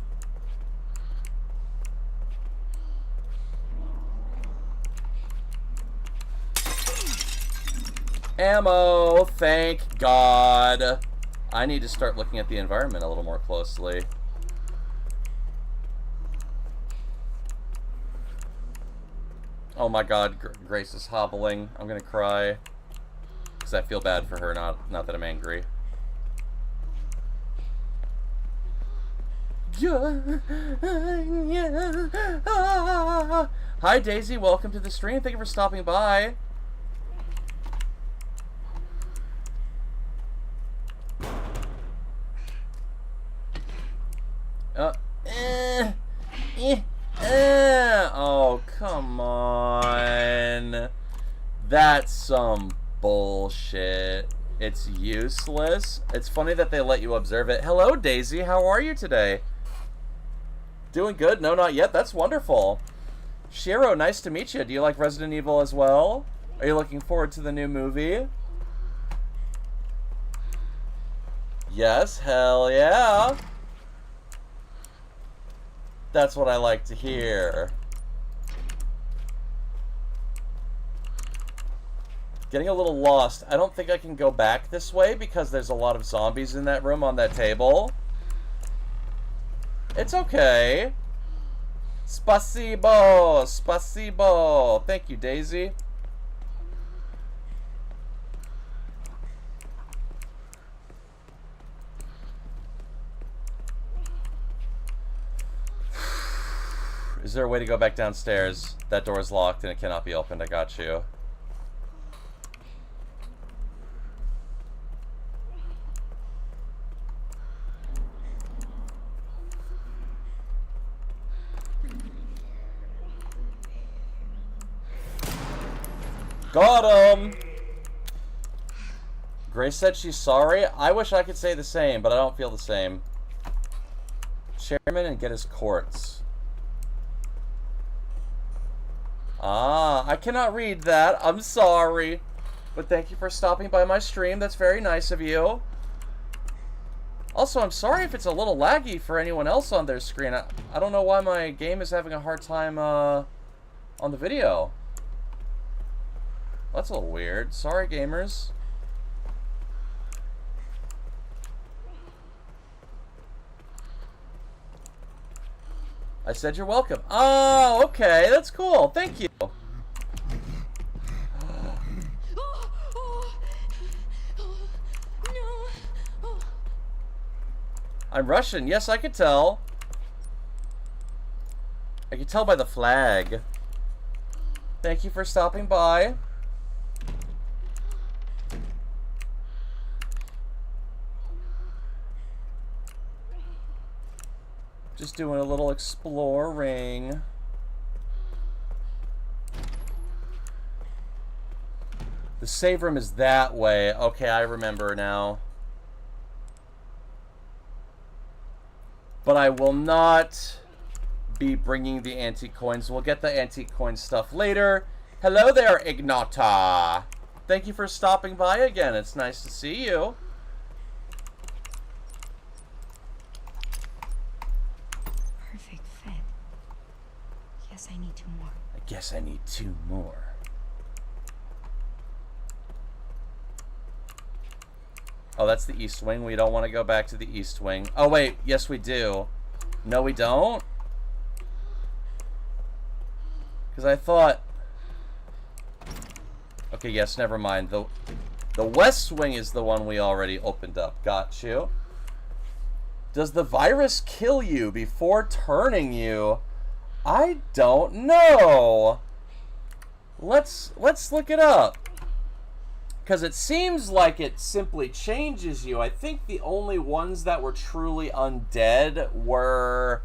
Ammo, thank God. I need to start looking at the environment a little more closely. Oh my God, Grace is hobbling. I'm gonna cry. Because I feel bad for her, not that I'm angry. Hi Daisy, welcome to the stream. Thank you for stopping by. Oh, come on. That's some bullshit. It's useless. It's funny that they let you observe it. Hello, Daisy. How are you today? Doing good? No, not yet. That's wonderful. Shiro, nice to meet you. Do you like Resident Evil as well? Are you looking forward to the new movie? Yes, hell yeah. That's what I like to hear. Getting a little lost. I don't think I can go back this way because there's a lot of zombies in that room on that table. It's okay. Spasibo! Spasibo! Thank you, Daisy. Is there a way to go back downstairs? That door is locked and it cannot be opened. I got you. Got him! Grace said she's sorry. I wish I could say the same, but I don't feel the same. Chairman and get his courts. Ah, I cannot read that. I'm sorry. But thank you for stopping by my stream. That's very nice of you. Also, I'm sorry if it's a little laggy for anyone else on their screen. I don't know why my game is having a hard time on the video. That's a little weird. Sorry, gamers. I said you're welcome. Oh, okay. That's cool. Thank you. I'm Russian. Yes, I could tell. I could tell by the flag. Thank you for stopping by. Just doing a little exploring. The save room is that way. Okay, I remember now. But I will not be bringing the antique coins. We'll get the antique coin stuff later. Hello there, Ignata. Thank you for stopping by again. It's nice to see you. Perfect fit. Yes, I need 2 more. I guess I need 2 more. Oh, that's the East Wing. We don't want to go back to the East Wing. Oh, wait. Yes, we do. No, we don't? Because I thought... Okay, yes, never mind. The West Wing is the one we already opened up. Got you. Does the virus kill you before turning you? I don't know. Let's look it up. Because it seems like it simply changes you. I think the only ones that were truly undead were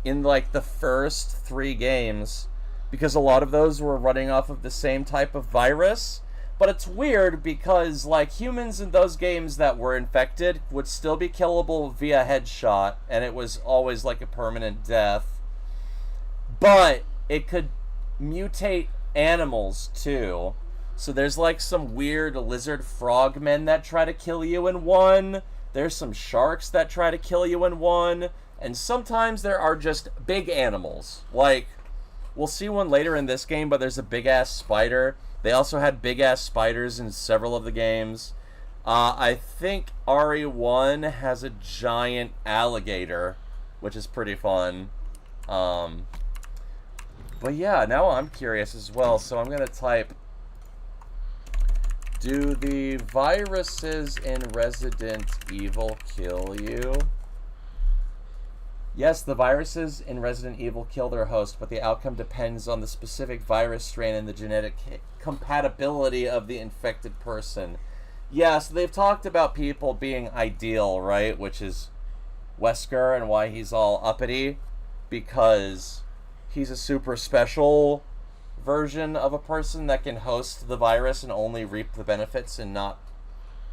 in like the first 3 games. Because a lot of those were running off of the same type of virus. But it's weird because like humans in those games that were infected would still be killable via headshot. And it was always like a permanent death. But it could mutate animals too. So there's like some weird lizard frogmen that try to kill you in 1. There's some sharks that try to kill you in 1. And sometimes there are just big animals. Like, we'll see one later in this game, but there's a big-ass spider. They also had big-ass spiders in several of the games. I think RE1 has a giant alligator, which is pretty fun. But yeah, now I'm curious as well, so I'm going to type... Do the viruses in Resident Evil kill you? Yes, the viruses in Resident Evil kill their host, but the outcome depends on the specific virus strain and the genetic compatibility of the infected person. Yeah, so they've talked about people being ideal, right? Which is Wesker and why he's all uppity. Because he's a super special version of a person that can host the virus and only reap the benefits and not,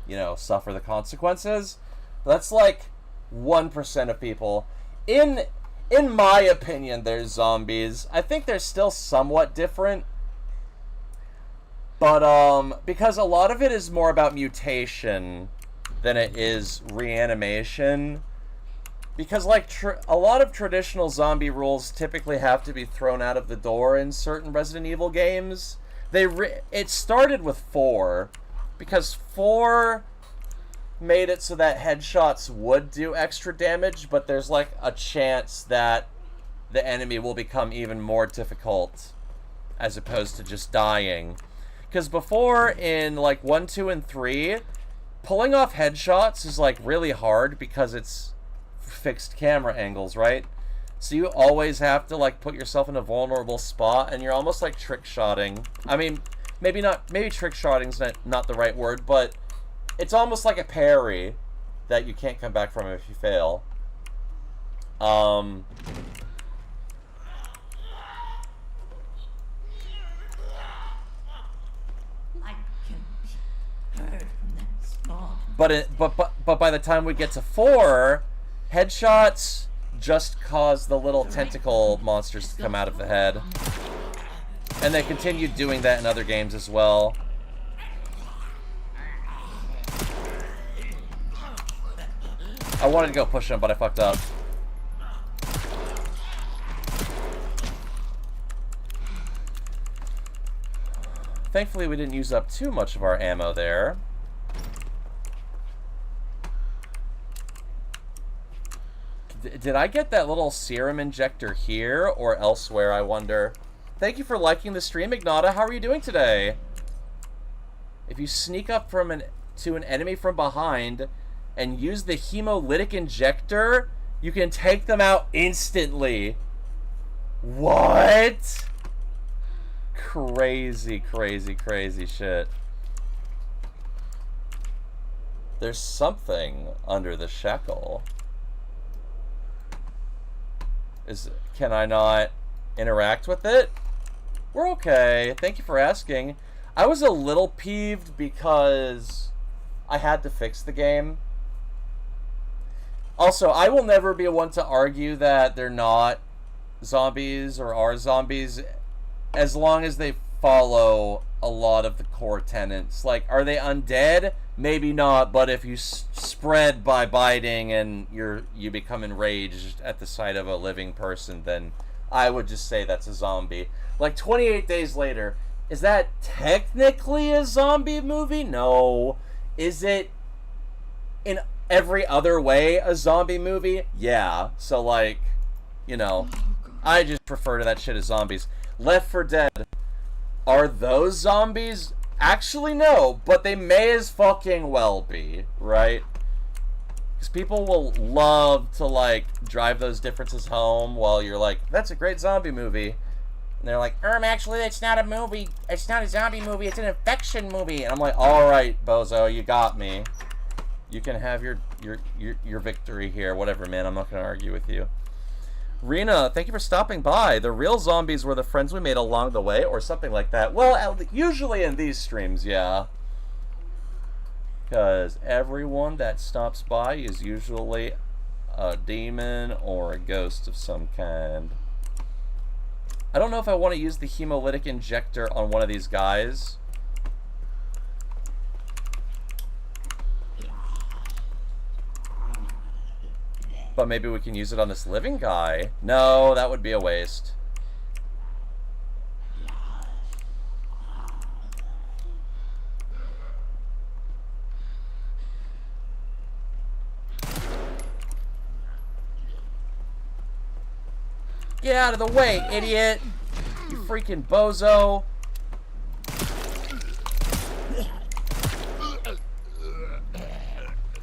you know, suffer the consequences. That's like 1% of people. In my opinion, they're zombies. I think they're still somewhat different. But, because a lot of it is more about mutation than it is reanimation. Because, like, a lot of traditional zombie rules typically have to be thrown out of the door in certain Resident Evil games. It started with 4, because 4 made it so that headshots would do extra damage, but there's, like, a chance that the enemy will become even more difficult as opposed to just dying. Because before, in, like, 1, 2, and 3, pulling off headshots is, like, really hard because it's fixed camera angles, right? So you always have to, like, put yourself in a vulnerable spot, and you're almost like trick-shotting. I mean, maybe trick-shotting's not the right word, but it's almost like a parry that you can't come back from if you fail. I can be heard from that spawn. But by the time we get to 4, headshots just cause the little tentacle monsters to come out of the head. And they continued doing that in other games as well. I wanted to go push him, but I fucked up. Thankfully, we didn't use up too much of our ammo there. Did I get that little serum injector here or elsewhere, I wonder? Thank you for liking the stream, Ignata. How are you doing today? If you sneak up to an enemy from behind and use the hemolytic injector, you can take them out instantly. What? Crazy, crazy, crazy shit. There's something under the shekel. Can I not interact with it? We're okay. Thank you for asking. I was a little peeved because I had to fix the game. Also, I will never be one to argue that they're not zombies or are zombies as long as they follow a lot of the core tenets. Like, are they undead? Maybe not, but if you spread by biting and you become enraged at the sight of a living person, then I would just say that's a zombie. Like, 28 Days Later, is that technically a zombie movie? No. Is it in every other way a zombie movie? Yeah. So, like, you know, I just refer to that shit as zombies. Left 4 Dead. Are those zombies? Actually, no, but they may as fucking well be, right? Because people will love to, like, drive those differences home while you're like, that's a great zombie movie. And they're like, actually, it's not a movie. It's not a zombie movie. It's an infection movie. And I'm like, all right, bozo, you got me. You can have your victory here. Whatever, man. I'm not going to argue with you. Rena, thank you for stopping by. The real zombies were the friends we made along the way, or something like that. Well, usually in these streams, yeah. Because everyone that stops by is usually a demon or a ghost of some kind. I don't know if I want to use the hemolytic injector on one of these guys. But maybe we can use it on this living guy. No, that would be a waste. Get out of the way, idiot! You freaking bozo!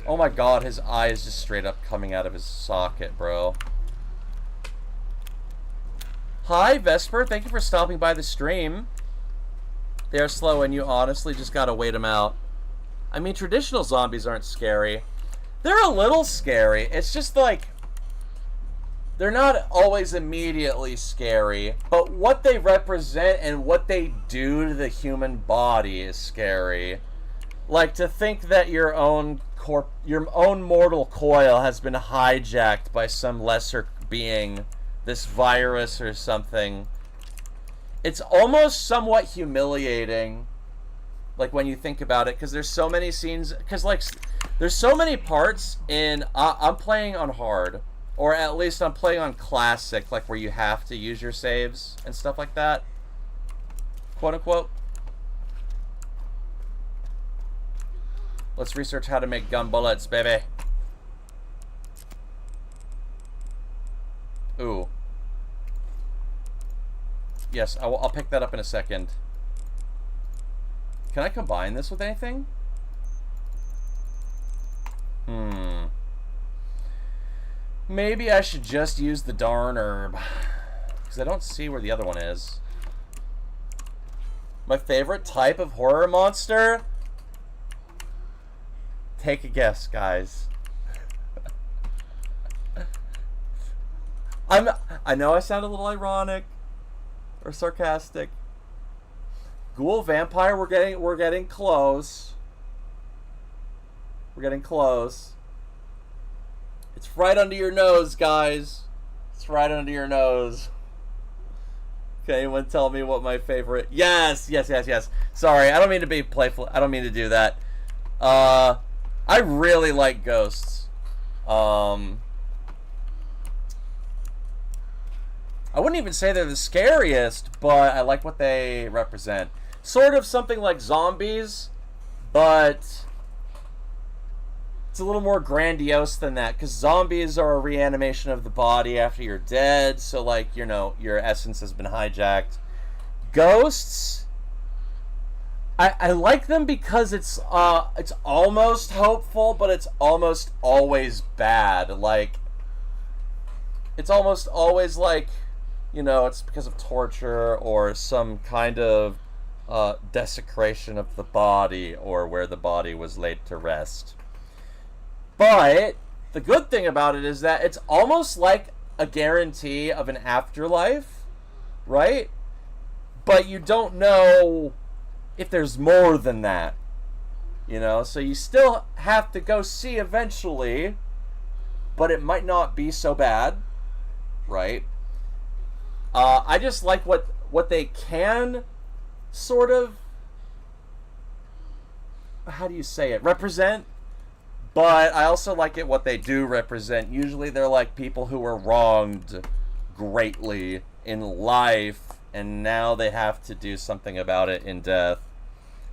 Oh my god, his eye is just straight up coming out of his socket, bro. Hi, Vesper. Thank you for stopping by the stream. They are slow and you honestly just gotta wait them out. I mean, traditional zombies aren't scary. They're a little scary. It's just like, they're not always immediately scary, but what they represent and what they do to the human body is scary. Like, to think that your own mortal coil has been hijacked by some lesser being, this virus or something. It's almost somewhat humiliating, like, when you think about it, because there's so many scenes, because, like, there's so many parts in, I'm playing on hard, or at least I'm playing on classic, like, where you have to use your saves and stuff like that, quote unquote. Let's research how to make gun bullets, baby. Ooh. Yes, I'll pick that up in a second. Can I combine this with anything? Maybe I should just use the darn herb. Because I don't see where the other one is. My favorite type of horror monster? Take a guess, guys. I know I sound a little ironic or sarcastic. Ghoul vampire, we're getting close. We're getting close. It's right under your nose, guys. It's right under your nose. Can anyone tell me what my favorite? Yes. Sorry, I don't mean to be playful. I don't mean to do that. I really like ghosts. I wouldn't even say they're the scariest, but I like what they represent. Sort of something like zombies, but it's a little more grandiose than that, because zombies are a reanimation of the body after you're dead, so, like, you know, your essence has been hijacked. Ghosts, I like them because it's almost hopeful, but it's almost always bad. Like, it's almost always like, you know, it's because of torture or some kind of desecration of the body, or where the body was laid to rest. But the good thing about it is that it's almost like a guarantee of an afterlife, right? But you don't know if there's more than that, you know? So you still have to go see eventually, but it might not be so bad, right? I just like what they can sort of, how do you say it, represent, but I also like it what they do represent. Usually they're like people who were wronged greatly in life, and now they have to do something about it in death.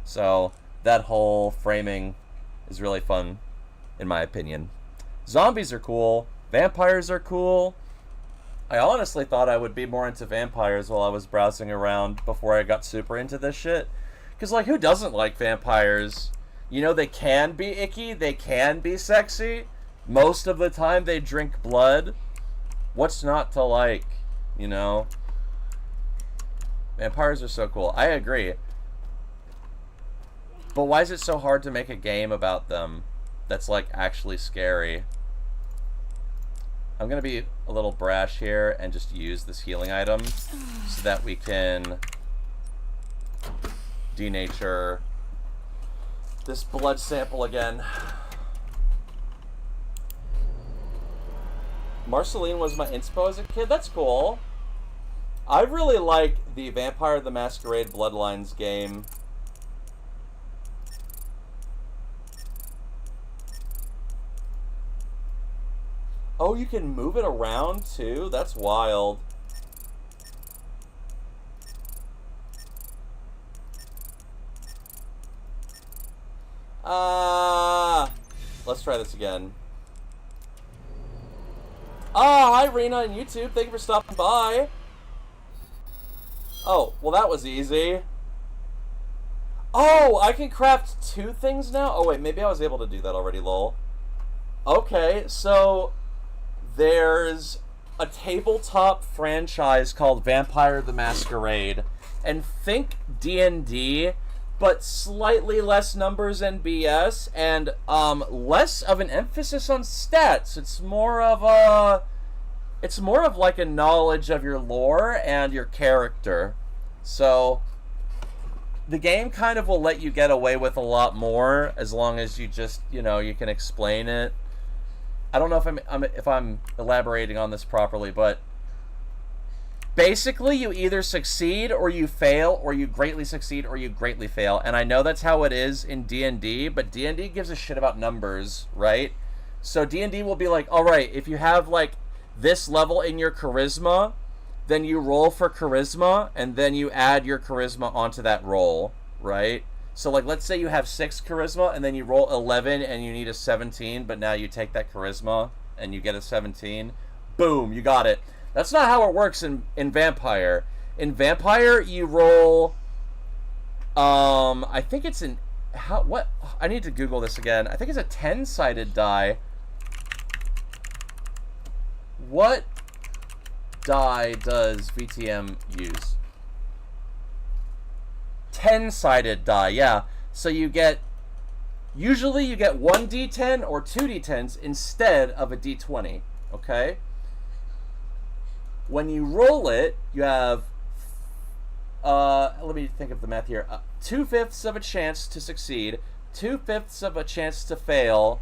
So that whole framing is really fun, in my opinion. Zombies are cool. Vampires are cool. I honestly thought I would be more into vampires while I was browsing around before I got super into this shit. Because, like, who doesn't like vampires? You know, they can be icky, they can be sexy. Most of the time they drink blood. What's not to like, you know? Vampires are so cool. I agree. But why is it so hard to make a game about them that's, like, actually scary? I'm going to be a little brash here and just use this healing item so that we can denature this blood sample again. Marceline was my inspo as a kid. That's cool. I really like the Vampire the Masquerade Bloodlines game. Oh, you can move it around too? That's wild. Let's try this again. Hi Rena on YouTube. Thank you for stopping by. Oh, well that was easy. Oh, I can craft 2 things now? Oh wait, maybe I was able to do that already, lol. Okay, so there's a tabletop franchise called Vampire the Masquerade, and think D&D, but slightly less numbers and BS, and less of an emphasis on stats. It's more of like a knowledge of your lore and your character. So the game kind of will let you get away with a lot more as long as you just, you know, you can explain it. I don't know if I'm elaborating on this properly, but basically you either succeed or you fail, or you greatly succeed or you greatly fail. And I know that's how it is in D&D, but D&D gives a shit about numbers, right? So D&D will be like, all right, if you have like this level in your charisma, then you roll for charisma, and then you add your charisma onto that roll, right? So, like, let's say you have 6 charisma, and then you roll 11, and you need a 17, but now you take that charisma, and you get a 17. Boom, you got it. That's not how it works in Vampire. In Vampire, you roll, I think it's an, what? I need to Google this again. I think it's a 10-sided die. what die does VTM use? 10-sided die, yeah. So you get, usually you get one D10 or two D10s instead of a D20, okay? When you roll it, you have, let me think of the math here. 2/5 of a chance to succeed, 2/5 of a chance to fail,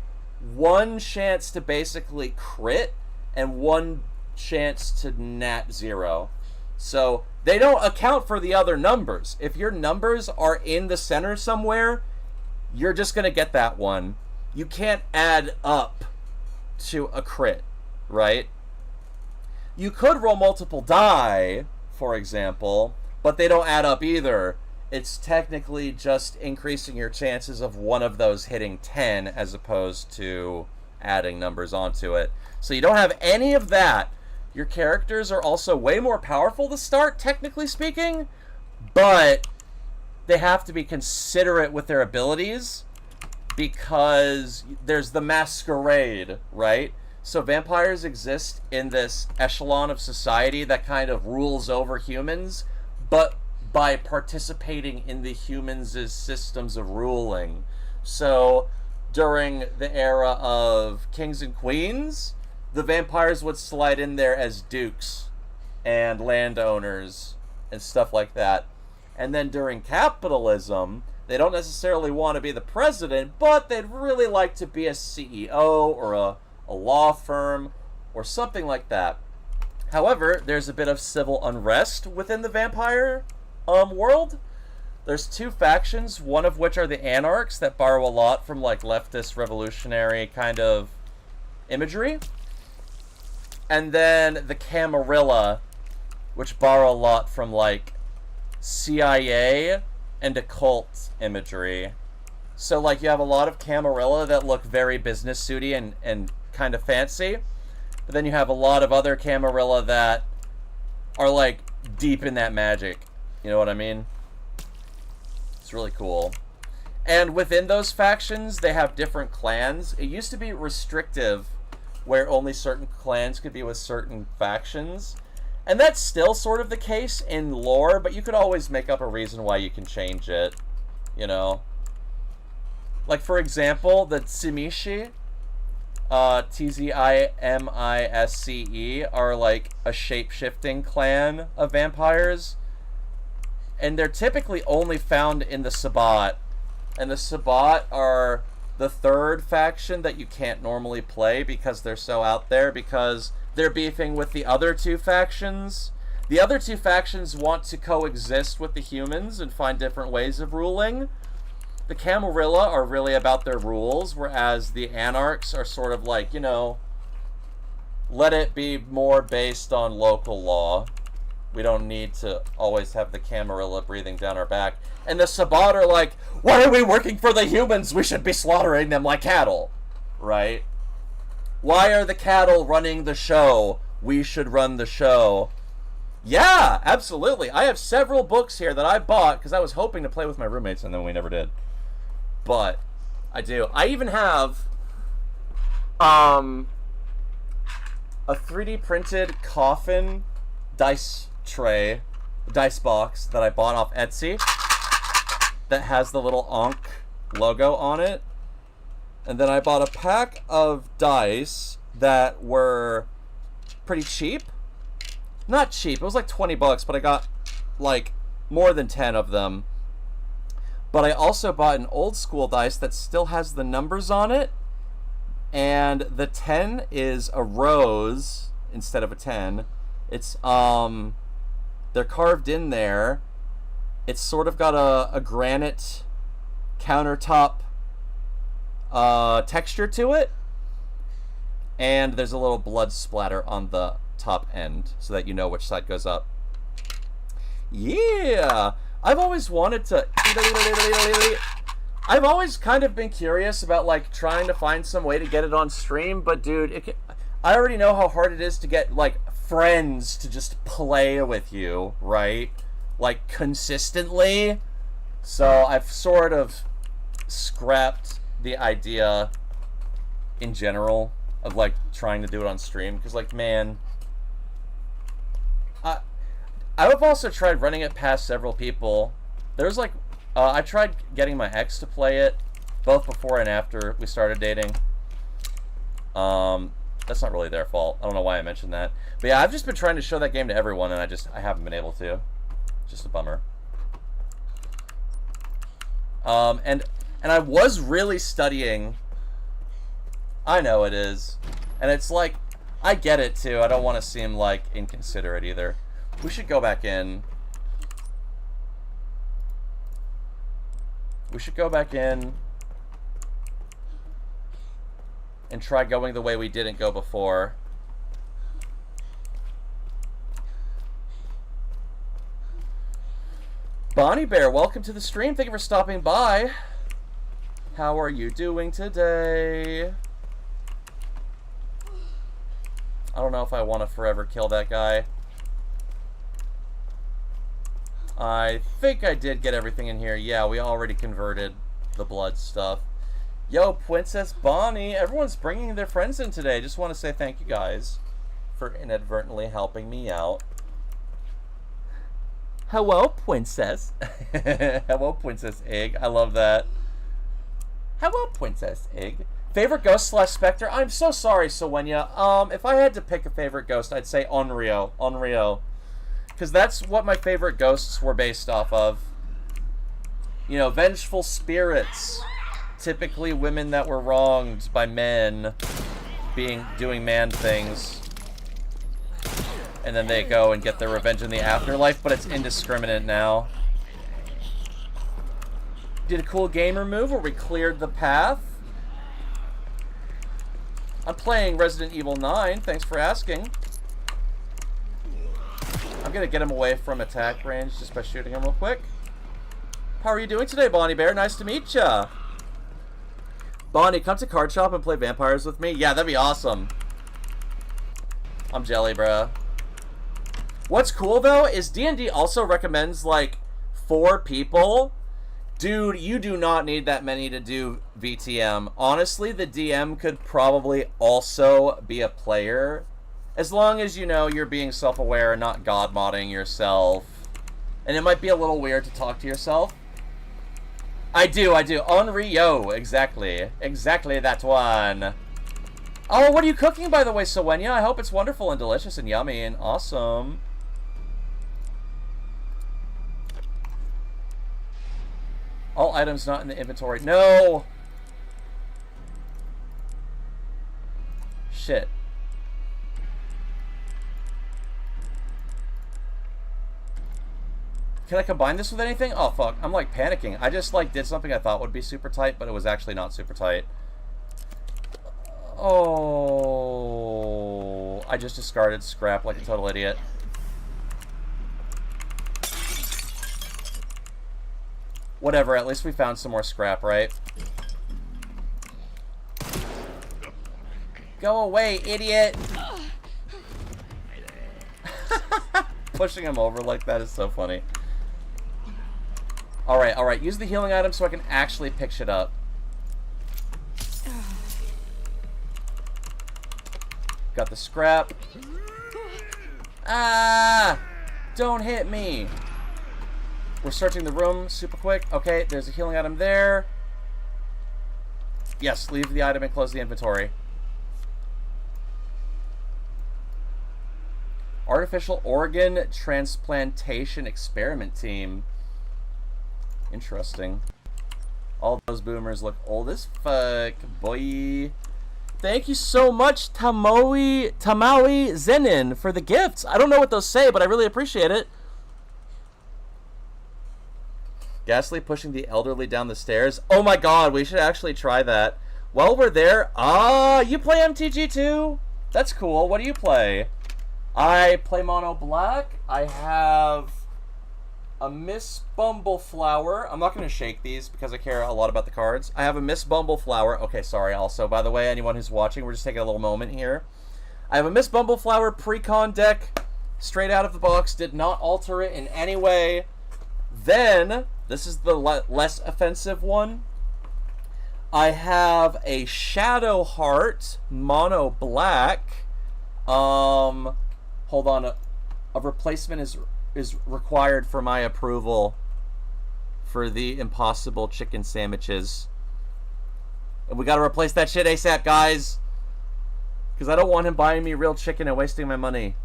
one chance to basically crit, and one chance to nat 0. So they don't account for the other numbers. If your numbers are in the center somewhere, you're just going to get that one. You can't add up to a crit, right? You could roll multiple die, for example, but they don't add up either. It's technically just increasing your chances of one of those hitting 10 as opposed to adding numbers onto it. So you don't have any of that. Your characters are also way more powerful to start, technically speaking, but they have to be considerate with their abilities because there's the masquerade, right? So vampires exist in this echelon of society that kind of rules over humans, but by participating in the humans' systems of ruling. So during the era of kings and queens, the vampires would slide in there as dukes and landowners and stuff like that. And then during capitalism, they don't necessarily want to be the president, but they'd really like to be a CEO or a law firm or something like that. However, there's a bit of civil unrest within the vampire world. There's two factions, one of which are the anarchs that borrow a lot from like leftist revolutionary kind of imagery. And then the Camarilla, which borrow a lot from like CIA and occult imagery. So like you have a lot of Camarilla that look very business suity and kind of fancy. But then you have a lot of other Camarilla that are like deep in that magic. You know what I mean? It's really cool. And within those factions, they have different clans. It used to be restrictive, where only certain clans could be with certain factions. And that's still sort of the case in lore, but you could always make up a reason why you can change it, you know? Like, for example, the Tzimishi, Tzimisce, are like a shape-shifting clan of vampires. And they're typically only found in the Sabbat. And the Sabbat are the third faction that you can't normally play because they're so out there, because they're beefing with the other two factions. The other two factions want to coexist with the humans and find different ways of ruling. The Camarilla are really about their rules, whereas the Anarchs are sort of like, you know, let it be more based on local law. We don't need to always have the Camarilla breathing down our back. And the Sabbat are like, why are we working for the humans? We should be slaughtering them like cattle. Right? Why are the cattle running the show? We should run the show. Yeah, absolutely. I have several books here that I bought because I was hoping to play with my roommates and then we never did. But I do. I even have a 3D printed coffin dice tray, dice box that I bought off Etsy that has the little Ankh logo on it. And then I bought a pack of dice that were pretty cheap. Not cheap, it was like 20 bucks, but I got like more than 10 of them. But I also bought an old school dice that still has the numbers on it. And the 10 is a rose instead of a 10. It's, they're carved in there. It's sort of got a granite countertop texture to it. And there's a little blood splatter on the top end so that you know which side goes up. Yeah! I've always wanted to... I've always kind of been curious about, like, trying to find some way to get it on stream, but, dude, I already know how hard it is to get, like, friends to just play with you, right? Like, consistently. So I've sort of scrapped the idea in general of like trying to do it on stream, because like, man, I've also tried running it past several people. There's like, I tried getting my ex to play it, both before and after we started dating. That's not really their fault. I don't know why I mentioned that. But yeah, I've just been trying to show that game to everyone, and I haven't been able to. Just a bummer. And I was really studying. I know it is. And it's like, I get it too. I don't want to seem like inconsiderate either. We should go back in. We should go back in and try going the way we didn't go before. Bonnie Bear, welcome to the stream. Thank you for stopping by. How are you doing today? I don't know if I want to forever kill that guy. I think I did get everything in here. Yeah, we already converted the blood stuff. Yo, Princess Bonnie. Everyone's bringing their friends in today. Just want to say thank you guys for inadvertently helping me out. Hello, Princess. Hello, Princess Egg. I love that. Hello, Princess Egg. Favorite ghost / specter? I'm so sorry, Sowenya. If I had to pick a favorite ghost, I'd say Onryo. Onryo. Because that's what my favorite ghosts were based off of. You know, vengeful spirits. Typically women that were wronged by men doing man things. And then they go and get their revenge in the afterlife, but it's indiscriminate now. Did a cool gamer move where we cleared the path. I'm playing Resident Evil 9, thanks for asking. I'm gonna get him away from attack range just by shooting him real quick. How are you doing today, Bonnie Bear? Nice to meet ya. Bonnie, come to Card Shop and play vampires with me? Yeah, that'd be awesome. I'm jelly, bruh. What's cool, though, is D&D also recommends, like, 4 people. Dude, you do not need that many to do VTM. Honestly, the DM could probably also be a player. As long as, you know, you're being self-aware and not god-modding yourself. And it might be a little weird to talk to yourself. I do. Onryo, exactly. Exactly that one. Oh, what are you cooking, by the way, Sowenya? I hope it's wonderful and delicious and yummy and awesome. All items not in the inventory. No! Shit. Can I combine this with anything? Oh, fuck. I'm, like, panicking. I just, like, did something I thought would be super tight, but it was actually not super tight. Oh. I just discarded scrap like a total idiot. Whatever, at least we found some more scrap, right? Go away, idiot! Pushing him over like that is so funny. Alright, use the healing item so I can actually pick shit up. Got the scrap. Ah! Don't hit me! We're searching the room super quick. Okay, there's a healing item there. Yes, leave the item and close the inventory. Artificial organ transplantation experiment team. Interesting. All those boomers look old as fuck, boy. Thank you so much, Tamawi Zenin, for the gifts. I don't know what those say, but I really appreciate it. Ghastly pushing the elderly down the stairs. Oh my god, we should actually try that. While we're there, you play MTG too? That's cool. What do you play? I play Mono Black. I have a Miss Bumbleflower. I'm not going to shake these because I care a lot about the cards. I have a Miss Bumbleflower. Okay, sorry also. By the way, anyone who's watching, we're just taking a little moment here. I have a Miss Bumbleflower pre-con deck. Straight out of the box. Did not alter it in any way. Then, this is the less offensive one. I have a Shadow Heart mono black. Hold on. A replacement is required for my approval for the Impossible chicken sandwiches. And we gotta replace that shit ASAP, guys. Because I don't want him buying me real chicken and wasting my money.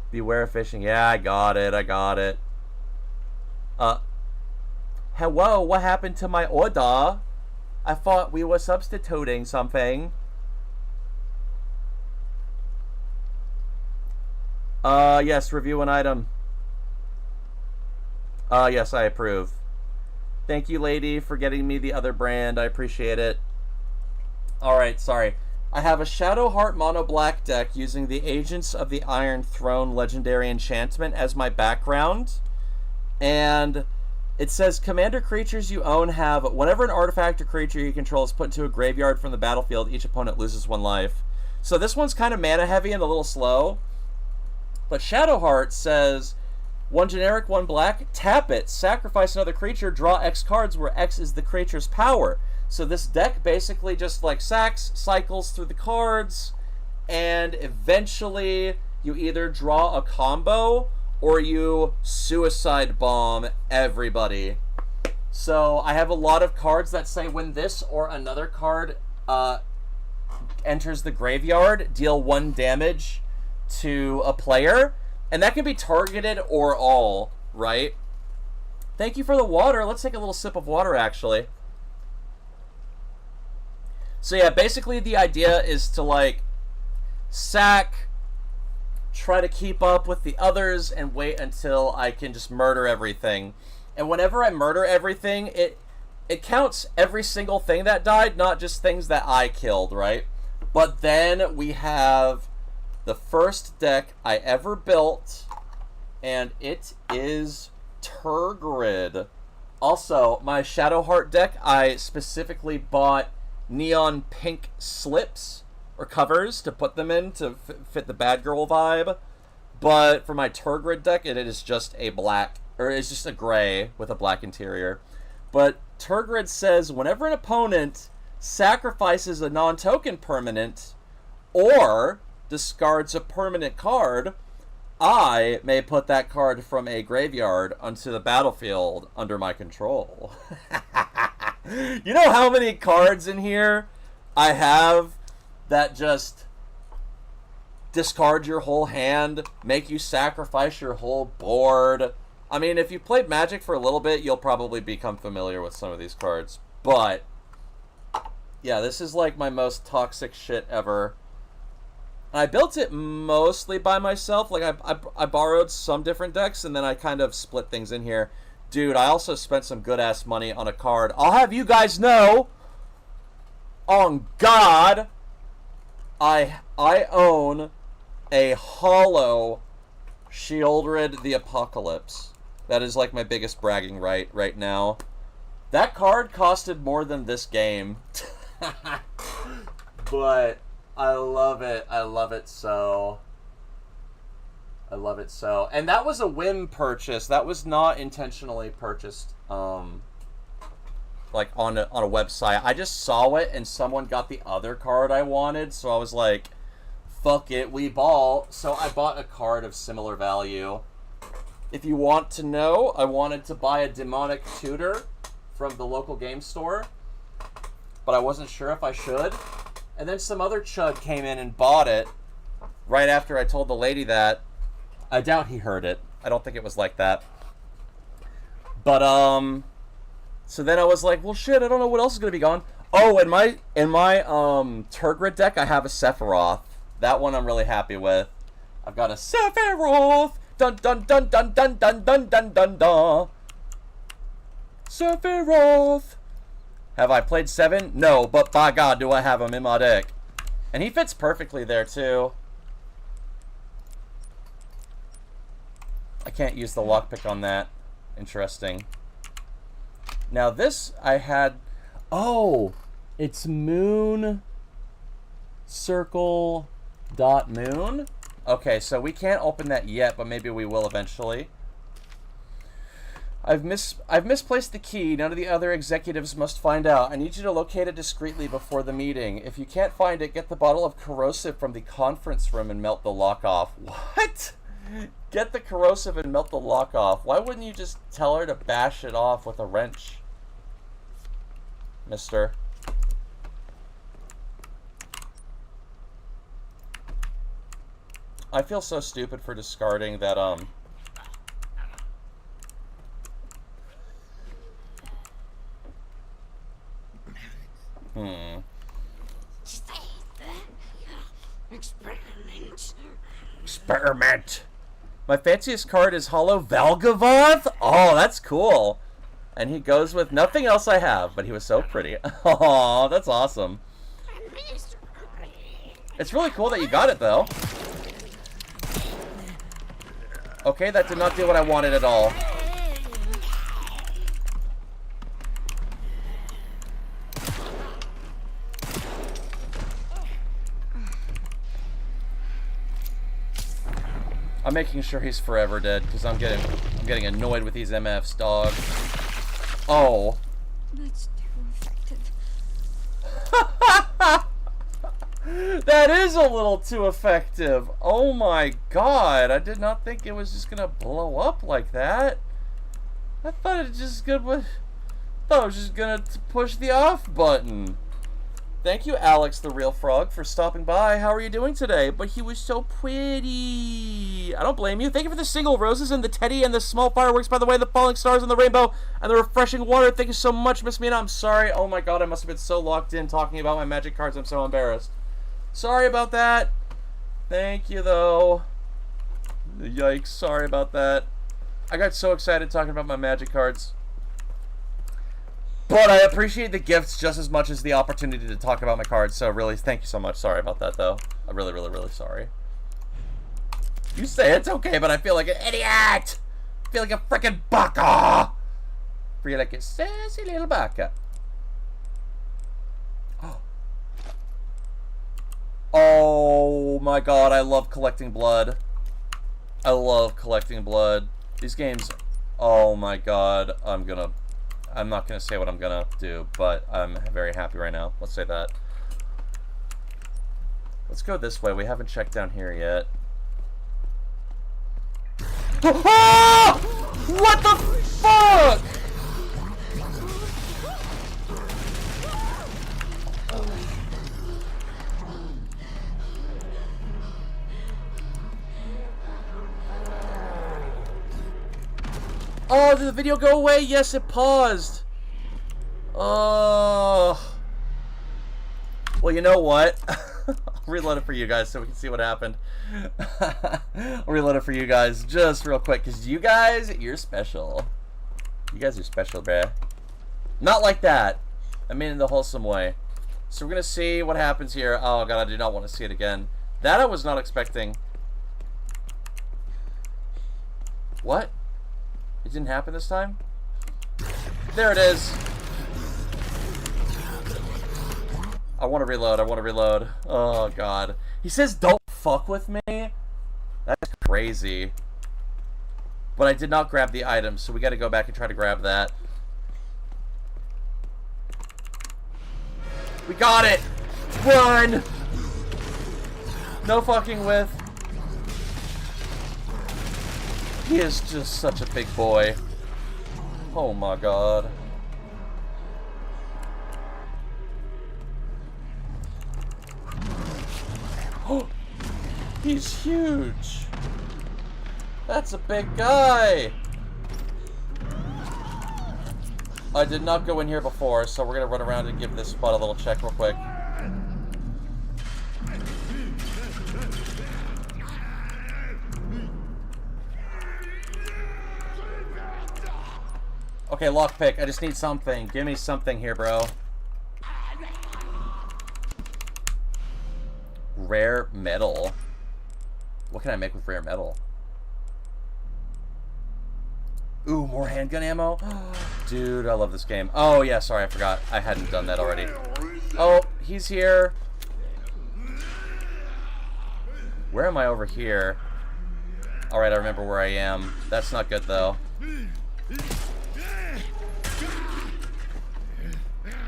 Beware of fishing. Yeah, I got it. Hello, what happened to my order? I thought we were substituting something. Yes, review an item. Yes, I approve. Thank you, lady, for getting me the other brand. I appreciate it. Alright, sorry. I have a Shadow Heart mono black deck using the Agents of the Iron Throne legendary enchantment as my background. And it says, commander creatures you own have, whenever an artifact or creature you control is put into a graveyard from the battlefield, each opponent loses 1 life. So this one's kind of mana heavy and a little slow. But Shadow Heart says, 1 generic, 1 black, tap it, sacrifice another creature, draw X cards where X is the creature's power. So this deck basically just like cycles through the cards, and eventually you either draw a combo or you suicide bomb everybody. So I have a lot of cards that say when this or another card enters the graveyard, deal 1 damage to a player, and that can be targeted or all, right? Thank you for the water. Let's take a little sip of water, actually. So yeah, basically the idea is to like sack, try to keep up with the others, and wait until I can just murder everything. And whenever I murder everything, it counts every single thing that died, not just things that I killed, right? But then we have the first deck I ever built, and it is Tergrid. Also, my Shadow Heart deck, I specifically bought neon pink slips or covers to put them in to fit the bad girl vibe. But for my Tergrid deck, it is just a black, or it's just a gray with a black interior. But Tergrid says whenever an opponent sacrifices a non-token permanent or discards a permanent card, I may put that card from a graveyard onto the battlefield under my control. You know how many cards in here I have that just discard your whole hand, make you sacrifice your whole board? I mean, if you played Magic for a little bit, you'll probably become familiar with some of these cards. But yeah, this is like my most toxic shit ever. I built it mostly by myself. Like, I borrowed some different decks, and then I kind of split things in here. Dude, I also spent some good-ass money on a card. I'll have you guys know, on God, I own a holo Shieldred the Apocalypse. That is like my biggest bragging right now. That card costed more than this game. But I love it. I love it so. I love it so. And that was a whim purchase. That was not intentionally purchased like on a website. I just saw it and someone got the other card I wanted, so I was like, fuck it, we ball. So I bought a card of similar value. If you want to know, I wanted to buy a Demonic Tutor from the local game store, but I wasn't sure if I should. And then some other chud came in and bought it right after I told the lady that. I doubt he heard it. I don't think it was like that. But, so then I was like, well, shit, I don't know what else is going to be gone. Oh, in my Tergrid deck, I have a Sephiroth. That one I'm really happy with. I've got a Sephiroth. Dun dun dun dun dun dun dun dun dun dun. Sephiroth. Have I played 7? No, but by God, do I have him in my deck. And he fits perfectly there, too. I can't use the lockpick on that. Interesting. Now this I had... Oh! It's Moon Circle .moon? Okay, so we can't open that yet, but maybe we will eventually. I've misplaced the key. None of the other executives must find out. I need you to locate it discreetly before the meeting. If you can't find it, get the bottle of corrosive from the conference room and melt the lock off. What? Get the corrosive and melt the lock off. Why wouldn't you just tell her to bash it off with a wrench, mister? I feel so stupid for discarding that, Experiment. My fanciest card is Hollow Valgavoth? Oh, that's cool. And he goes with nothing else I have, but he was so pretty. Oh, that's awesome. It's really cool that you got it, though. Okay, that did not do what I wanted at all. I'm making sure he's forever dead because I'm getting annoyed with these MFs, dog. Oh. That's too effective. That is a little too effective. Oh my god. I did not think it was just gonna blow up like that. I thought it just was just gonna push the off button. Thank you, Alex the Real Frog, for stopping by. How are you doing today? But he was so pretty. I don't blame you. Thank you for the single roses and the teddy and the small fireworks, by the way, the falling stars and the rainbow and the refreshing water. Thank you so much, Miss Mina. I'm sorry. Oh my god, I must have been so locked in talking about my magic cards. I'm so embarrassed. Sorry about that. Thank you, though. Yikes. Sorry about that. I got so excited talking about my magic cards. But I appreciate the gifts just as much as the opportunity to talk about my cards. So really, thank you so much. Sorry about that, though. I'm really, really, really sorry. You say it's okay, but I feel like an idiot. I feel like a freaking baka. I feel like a sassy little baka. Oh my god, I love collecting blood. I love collecting blood. These games, oh my god, I'm not gonna say what I'm gonna do, but I'm very happy right now. Let's say that. Let's go this way. We haven't checked down here yet. Ah! What the fuck? Oh, did the video go away? Yes, it paused. Oh. Well, you know what? I'll reload it for you guys so we can see what happened. I'll reload it for you guys just real quick, because you guys, you're special. You guys are special, bruh. Not like that. I mean in the wholesome way. So we're going to see what happens here. Oh, God, I do not want to see it again. That I was not expecting. What? It didn't happen this time? There it is. I want to reload. I want to reload. Oh, God. He says, don't fuck with me? That's crazy. But I did not grab the item, so we got to go back and try to grab that. We got it! Run! No fucking with. He is just such a big boy. Oh my god. Oh, he's huge. That's a big guy. I did not go in here before, so we're gonna run around and give this spot a little check real quick. Okay, lockpick. I just need something. Give me something here, bro. Rare metal. What can I make with rare metal? Ooh, more handgun ammo? Dude, I love this game. Oh, yeah, sorry, I forgot. I hadn't done that already. Oh, he's here. Where am I over here? Alright, I remember where I am. That's not good, though.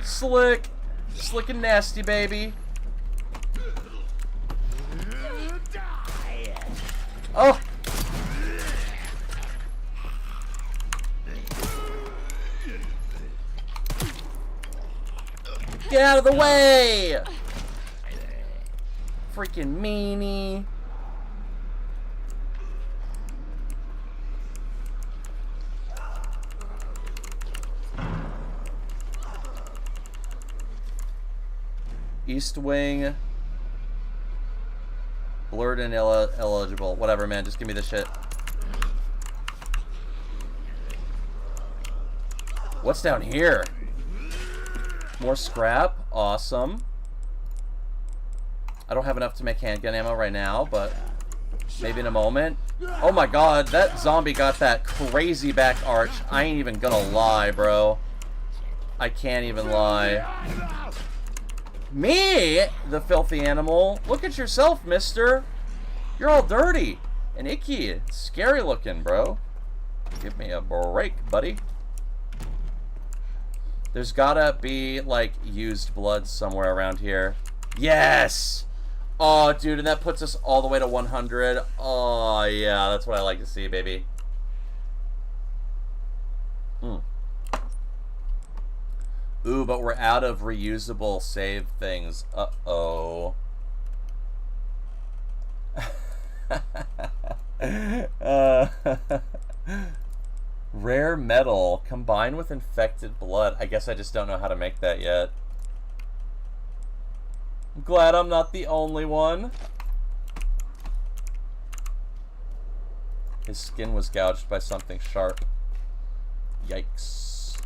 Slick. Slick and nasty, baby. Oh! Get out of the way! Freaking meanie. East Wing. Blurred and eligible. Whatever, man. Just give me the shit. What's down here? More scrap. Awesome. I don't have enough to make handgun ammo right now, but maybe in a moment. Oh my god, that zombie got that crazy back arch. I ain't even gonna lie, bro. I can't even lie. Me? The filthy animal? Look at yourself, mister. You're all dirty and icky. Scary looking, bro. Give me a break, buddy. There's gotta be, like, used blood somewhere around here. Yes! Oh, dude, and that puts us all the way to 100. Oh, yeah, that's what I like to see, baby. Ooh, but we're out of reusable save things. Uh-oh. Rare metal combined with infected blood. I guess I just don't know how to make that yet. I'm glad I'm not the only one. His skin was gouged by something sharp. Yikes.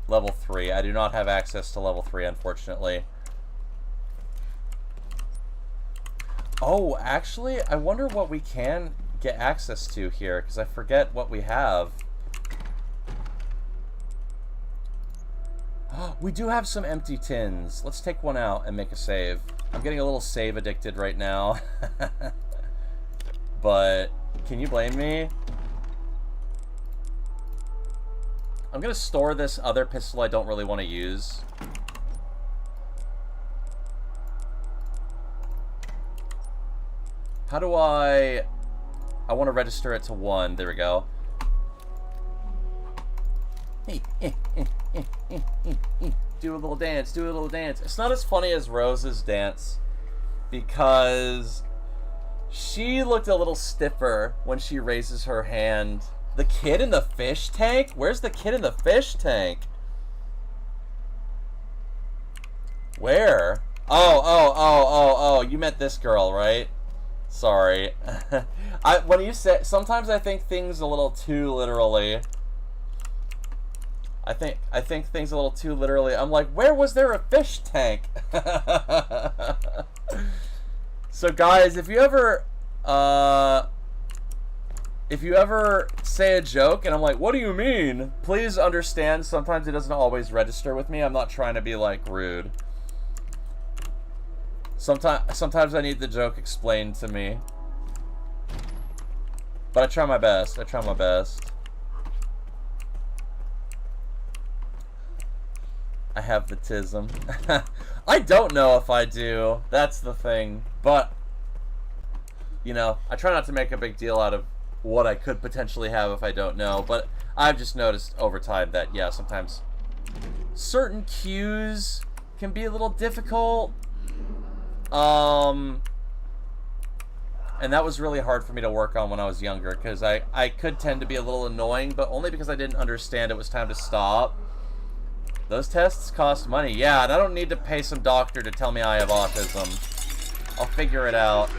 Level 3. I do not have access to level 3, unfortunately. Oh, actually, I wonder what we can get access to here, because I forget what we have. We do have some empty tins. Let's take one out and make a save. I'm getting a little save addicted right now. But, can you blame me? I'm gonna store this other pistol I don't really want to use. How do I want to register it to 1. There we go. Do a little dance, do a little dance. It's not as funny as Rose's dance because she looked a little stiffer when she raises her hand. The kid in the fish tank? Where's the kid in the fish tank? Where? Oh, you meant this girl, right? Sorry. When you say, sometimes I think things a little too literally. I think things a little too literally. I'm like, where was there a fish tank? So guys, if you ever say a joke and I'm like, what do you mean? Please understand, sometimes it doesn't always register with me. I'm not trying to be like rude. Sometimes I need the joke explained to me. But I try my best. I try my best. I have the tism. I don't know if I do. That's the thing. But, you know, I try not to make a big deal out of what I could potentially have if I don't know. But I've just noticed over time that, yeah, sometimes certain cues can be a little difficult. And that was really hard for me to work on when I was younger, because I could tend to be a little annoying, but only because I didn't understand it was time to stop. Those tests cost money. Yeah, and I don't need to pay some doctor to tell me I have autism. I'll figure it out.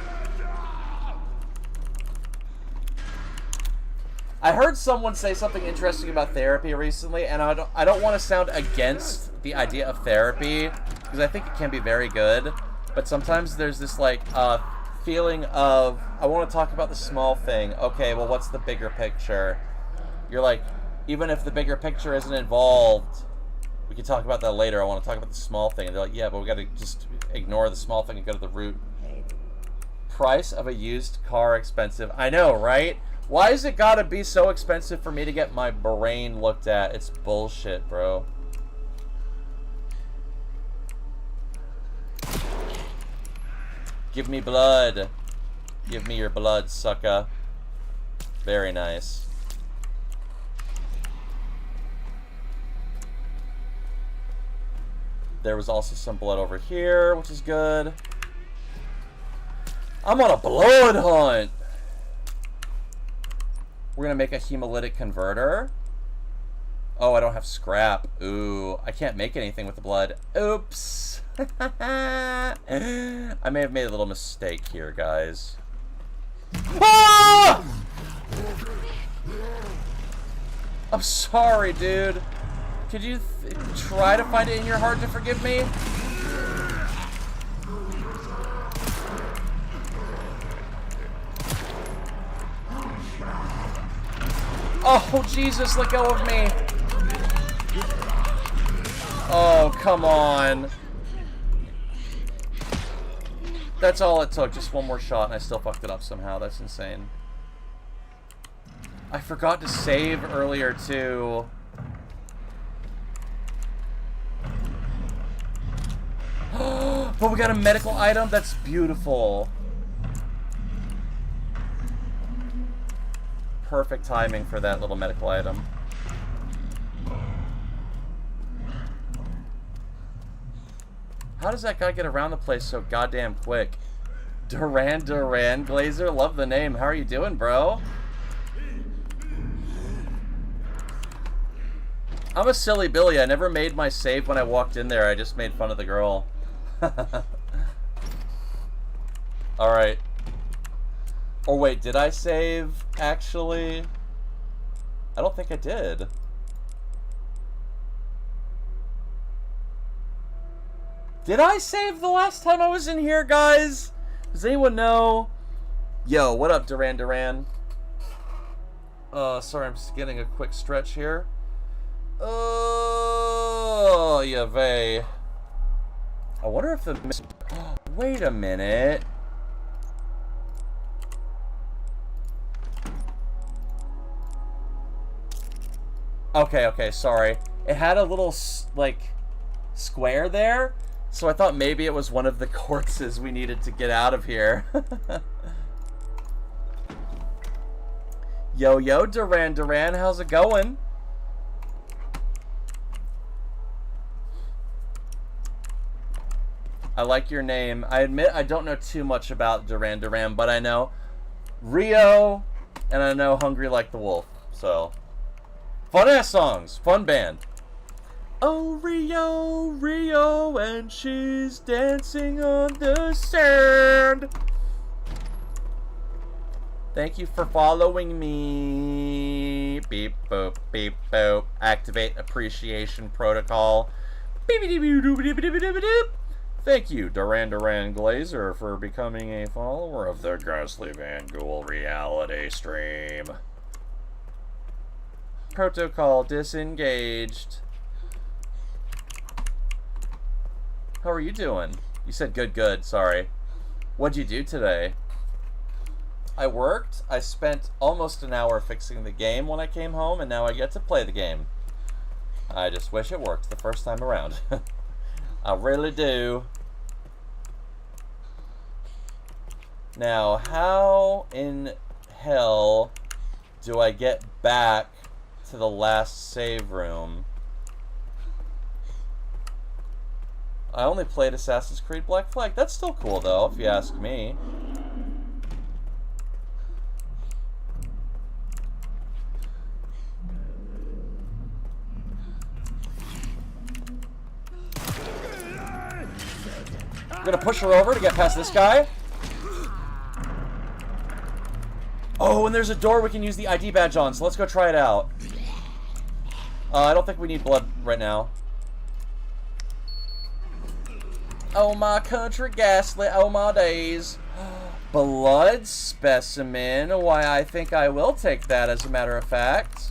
I heard someone say something interesting about therapy recently, and I don't want to sound against the idea of therapy, because I think it can be very good, but sometimes there's this, like, feeling of, I want to talk about the small thing. Okay, well, what's the bigger picture? You're like, even if the bigger picture isn't involved, we can talk about that later. I want to talk about the small thing. And they're like, yeah, but we got to just ignore the small thing and go to the root. Price of a used car expensive. I know, right? Why is it got to be so expensive for me to get my brain looked at? It's bullshit, bro. Give me blood. Give me your blood, sucker. Very nice. There was also some blood over here, which is good. I'm on a blood hunt. We're gonna make a hemolytic converter. Oh, I don't have scrap. Ooh, I can't make anything with the blood. Oops. I may have made a little mistake here, guys. Ah! I'm sorry, dude. Could you try to find it in your heart to forgive me? Oh, Jesus, let go of me. Oh, come on. That's all it took. Just one more shot, and I still fucked it up somehow. That's insane. I forgot to save earlier, too. But we got a medical item? That's beautiful. Perfect timing for that little medical item. How does that guy get around the place so goddamn quick? Duran Glazer, love the name. How are you doing, bro? I'm a silly Billy. I never made my save when I walked in there. I just made fun of the girl. Alright. Or wait, did I save, actually? I don't think I did. Did I save the last time I was in here, guys? Does anyone know? Yo, what up, Duran? Sorry, I'm just getting a quick stretch here. Oh, yeah, vey. I wonder if the... Wait a minute. Okay, sorry. It had a little, like, square there, so I thought maybe it was one of the corpses we needed to get out of here. Yo, Duran, how's it going? I like your name. I admit I don't know too much about Duran, but I know Rio, and I know Hungry Like the Wolf, so... Fun-ass songs. Fun band. Oh, Rio, and she's dancing on the sand. Thank you for following me. Beep, boop, beep, boop. Activate appreciation protocol. Beep, beep, beep, doop, beep, beep, beep, beep, beep. Thank you, Duran Glazer, for becoming a follower of the Ghastly Van Ghoul reality stream. Protocol disengaged. How are you doing? You said good, sorry. What'd you do today? I worked. I spent almost an hour fixing the game when I came home, and now I get to play the game. I just wish it worked the first time around. I really do. Now, how in hell do I get back to the last save room? I only played Assassin's Creed Black Flag. That's still cool, though, if you ask me. I'm gonna push her over to get past this guy. Oh, and there's a door we can use the ID badge on, so let's go try it out. I don't think we need blood right now. Oh, my country, Ghastly, oh my days. Blood specimen. Why, I think I will take that, as a matter of fact.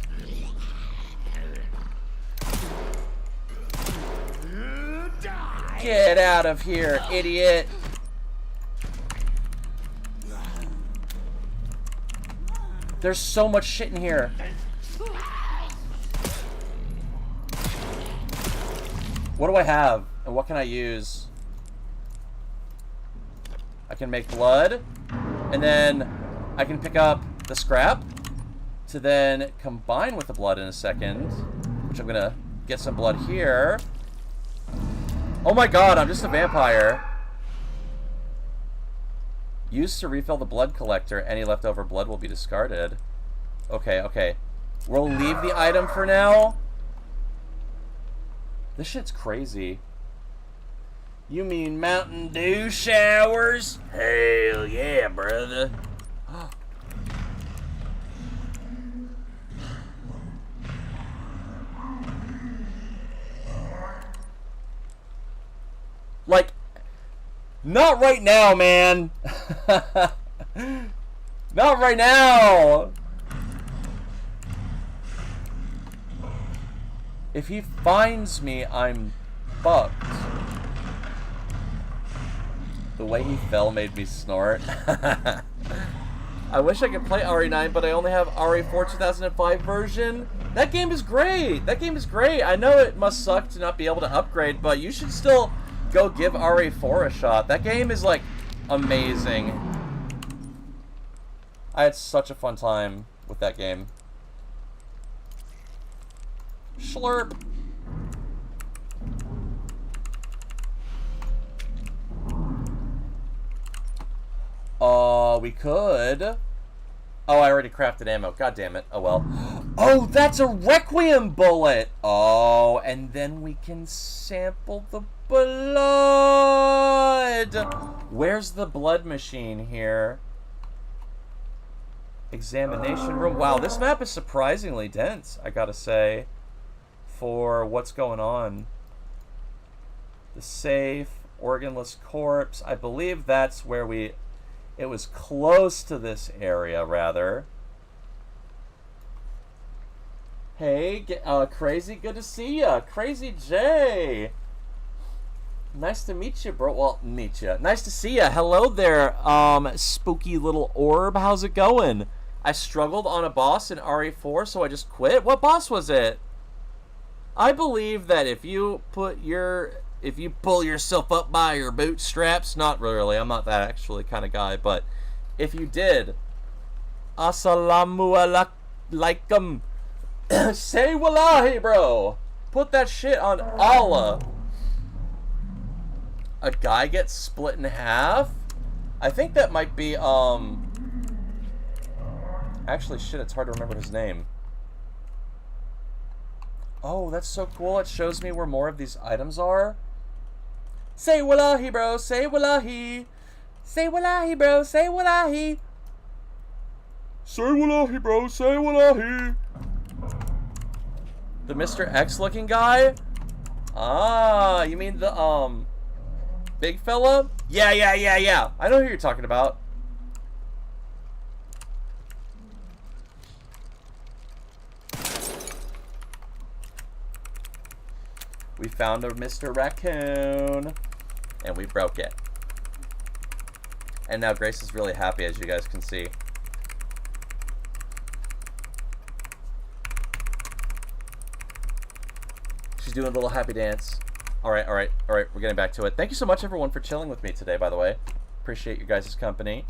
Get out of here, idiot. There's so much shit in here. What do I have? And what can I use? I can make blood. And then I can pick up the scrap to then combine with the blood in a second. Which I'm gonna get some blood here. Oh my god, I'm just a vampire. Used to refill the blood collector. Any leftover blood will be discarded. Okay, okay. We'll leave the item for now. This shit's crazy. You mean Mountain Dew showers? Hell yeah, brother. Like, not right now, man. Not right now. If he finds me, I'm fucked. The way he fell made me snort. I wish I could play RE9, but I only have RE4 2005 version. That game is great. That game is great. I know it must suck to not be able to upgrade, but you should still go give RE4 a shot. That game is, like, amazing. I had such a fun time with that game. Slurp. We could. Oh, I already crafted ammo. God damn it. Oh, well. Oh, that's a Requiem bullet. Oh, and then we can sample the blood. Where's the blood machine here? Examination room. Wow, this map is surprisingly dense, I gotta say, for what's going on. The safe, organless corpse. I believe that's where we... It was close to this area, rather. Hey, Crazy, good to see ya. Crazy J. Nice to meet you, bro. Well, meet you. Nice to see ya. Hello there, spooky little orb. How's it going? I struggled on a boss in RE4, so I just quit. What boss was it? I believe that if you pull yourself up by your bootstraps, not really, I'm not that actually kind of guy, but if you did, assalamu alaikum, say wallahi, bro. Put that shit on Allah. A guy gets split in half? I think that might be, actually, shit, it's hard to remember his name. Oh, that's so cool. It shows me where more of these items are. Say wallahi, bro. Say wallahi. Say wallahi, bro. Say wallahi. Say wallahi, bro. Say wallahi. The Mr. X looking guy? Ah, you mean the, big fella? Yeah. I know who you're talking about. We found a Mr. Raccoon, and we broke it. And now Grace is really happy, as you guys can see. She's doing a little happy dance. All right, we're getting back to it. Thank you so much, everyone, for chilling with me today, by the way. Appreciate you guys' company.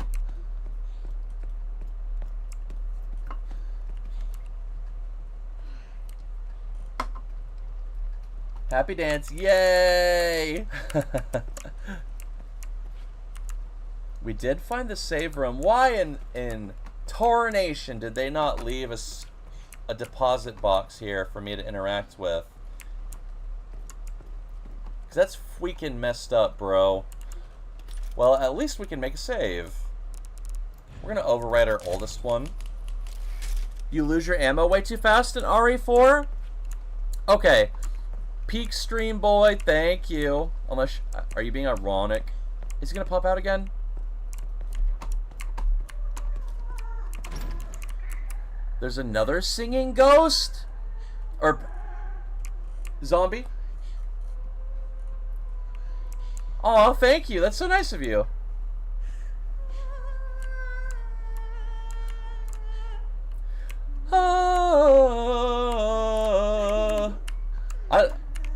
Happy dance, yay! We did find the save room. Why in tarnation did they not leave us a deposit box here for me to interact with? Because that's freaking messed up, bro. Well, at least we can make a save. We're going to overwrite our oldest one. You lose your ammo way too fast in RE4? Okay. Peak stream boy, thank you. Unless, are you being ironic? Is he gonna pop out again? There's another singing ghost? Or zombie? Aw, thank you. That's so nice of you.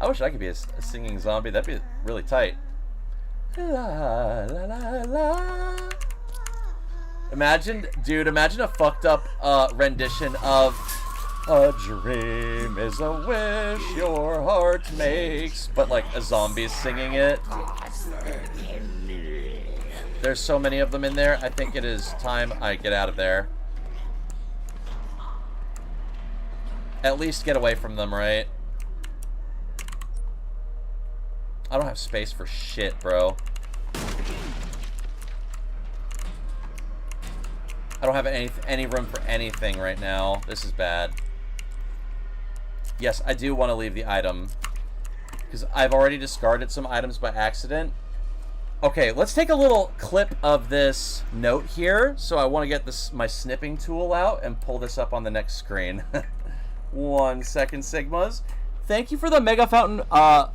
I wish I could be a singing zombie. That'd be really tight. La, la, la, la. Imagine, dude, imagine a fucked up rendition of "A dream is a wish your heart makes," but like a zombie singing it. There's so many of them in there. I think it is time I get out of there. At least get away from them, right? I don't have space for shit, bro. I don't have any room for anything right now. This is bad. Yes, I do want to leave the item, because I've already discarded some items by accident. Okay, let's take a little clip of this note here. So I want to get my snipping tool out and pull this up on the next screen. 1 second, Sigmas. Thank you for the Mega Fountain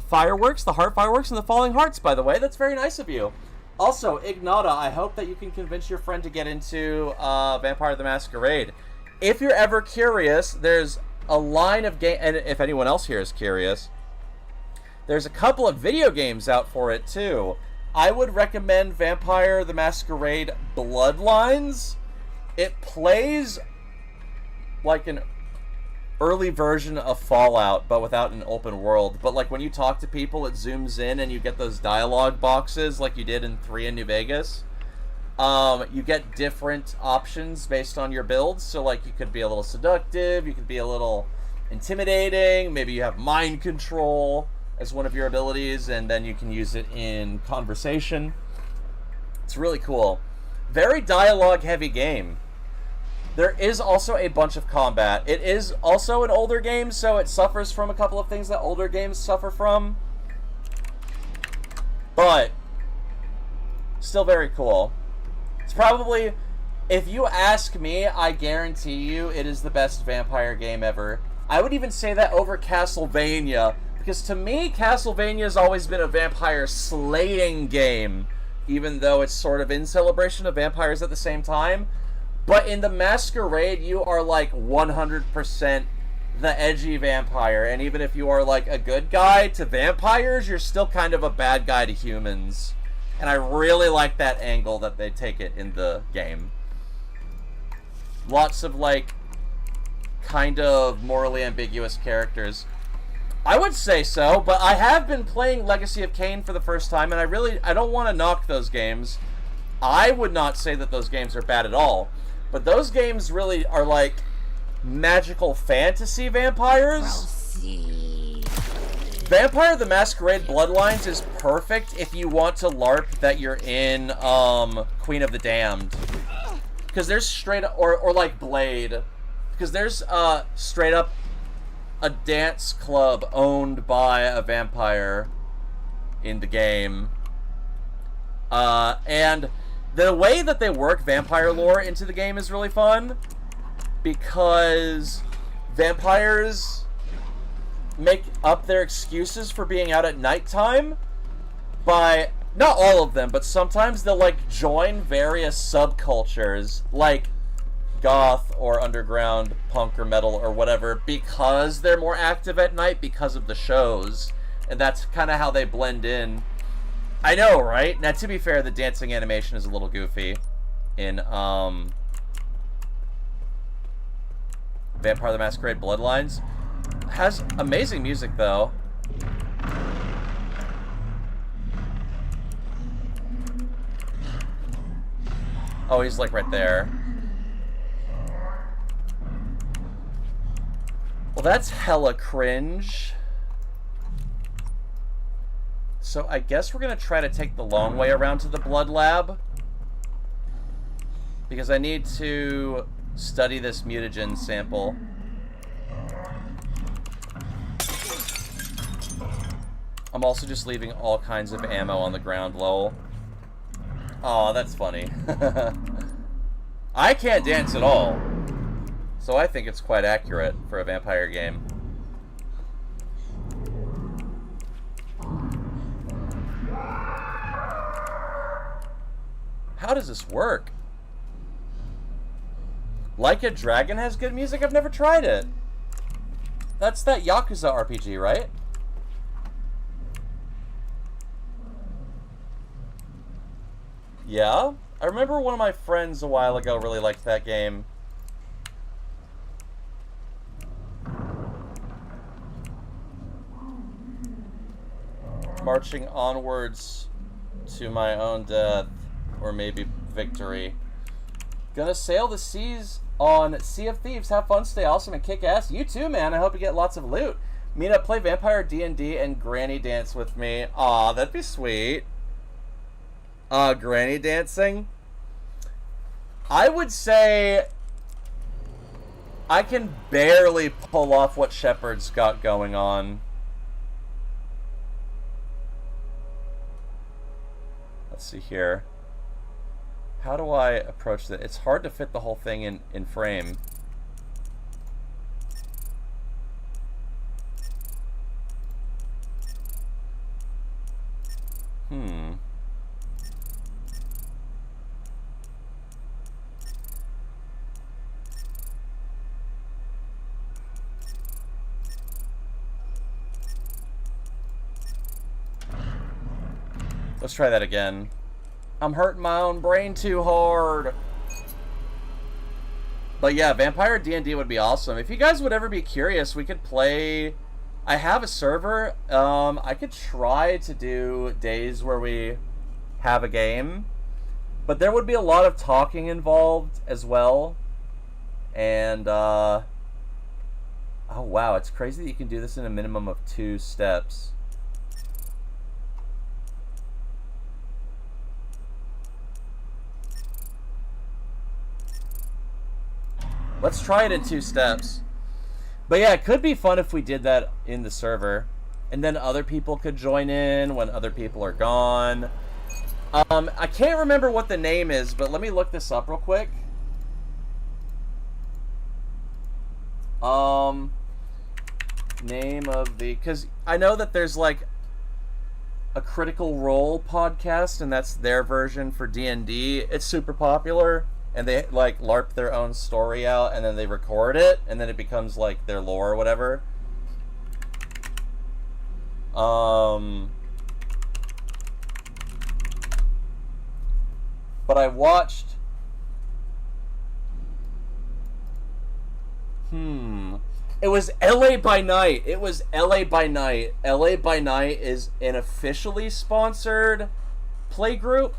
fireworks, the heart fireworks, and the falling hearts, by the way. That's very nice of you. Also, Ignata, I hope that you can convince your friend to get into Vampire the Masquerade. If you're ever curious, there's a line of game, and if anyone else here is curious, there's a couple of video games out for it too. I would recommend Vampire the Masquerade Bloodlines. It plays like an early version of Fallout, but without an open world. But like when you talk to people, it zooms in and you get those dialogue boxes like you did in 3 in New Vegas. You get different options based on your builds. So like you could be a little seductive, you could be a little intimidating, maybe you have mind control as one of your abilities, and then you can use it in conversation. It's really cool. Very dialogue heavy game. There is also a bunch of combat. It is also an older game, so it suffers from a couple of things that older games suffer from. But still very cool. It's probably, if you ask me, I guarantee you it is the best vampire game ever. I would even say that over Castlevania, because to me, Castlevania has always been a vampire slaying game, even though it's sort of in celebration of vampires at the same time. But in the Masquerade, you are like 100% the edgy vampire, and even if you are like a good guy to vampires, you're still kind of a bad guy to humans. And I really like that angle that they take it in the game. Lots of like kind of morally ambiguous characters. I would say so, but I have been playing Legacy of Kain for the first time, and I don't want to knock those games. I would not say that those games are bad at all, but those games really are like magical fantasy vampires. Vampire the Masquerade Bloodlines is perfect if you want to LARP that you're in Queen of the Damned, because there's straight up, or like Blade, because there's straight up a dance club owned by a vampire in the game. And the way that they work vampire lore into the game is really fun, because vampires make up their excuses for being out at nighttime by, not all of them, but sometimes they'll like join various subcultures, like goth or underground punk or metal or whatever, because they're more active at night because of the shows, and that's kind of how they blend in. I know, right? Now, to be fair, the dancing animation is a little goofy in Vampire the Masquerade Bloodlines. Has amazing music though. Oh, he's like right there. Well, that's hella cringe. So I guess we're gonna try to take the long way around to the blood lab, because I need to study this mutagen sample. I'm also just leaving all kinds of ammo on the ground, lol. Aw, that's funny. I can't dance at all, so I think it's quite accurate for a vampire game. How does this work? Like a Dragon has good music? I've never tried it. That's that Yakuza RPG, right? Yeah? I remember one of my friends a while ago really liked that game. Marching onwards to my own death, or maybe victory. Gonna sail the seas on Sea of Thieves. Have fun, stay awesome, and kick ass. You too, man. I hope you get lots of loot. Meet up, play Vampire D&D, and granny dance with me. Aw, that'd be sweet. Granny dancing? I would say I can barely pull off what Shepard's got going on. Let's see here. How do I approach that? It's hard to fit the whole thing in frame. Let's try that again. I'm hurting my own brain too hard. But yeah, Vampire D&D would be awesome. If you guys would ever be curious, we could play... I have a server. I could try to do days where we have a game. But there would be a lot of talking involved as well. And, oh wow, it's crazy that you can do this in a minimum of 2 steps. Let's try it in 2 steps. But yeah, it could be fun if we did that in the server. And then other people could join in when other people are gone. I can't remember what the name is, but let me look this up real quick. Name of the... Because I know that there's like a Critical Role podcast, and that's their version for D&D. It's super popular. And they, like, LARP their own story out, and then they record it, and then it becomes, like, their lore or whatever. But I watched... It was LA by Night. It was LA by Night. LA by Night is an officially sponsored playgroup.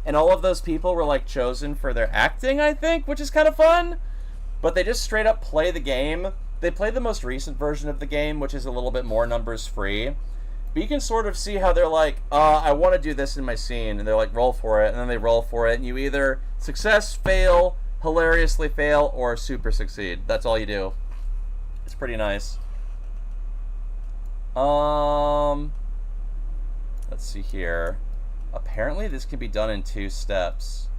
And all of those people were, like, chosen for their acting, I think, which is kind of fun. But they just straight up play the game. They play the most recent version of the game, which is a little bit more numbers free. But you can sort of see how they're like, I want to do this in my scene. And they're like, roll for it. And then they roll for it. And you either success, fail, hilariously fail, or super succeed. That's all you do. It's pretty nice. Let's see here. Apparently this can be done in 2 steps.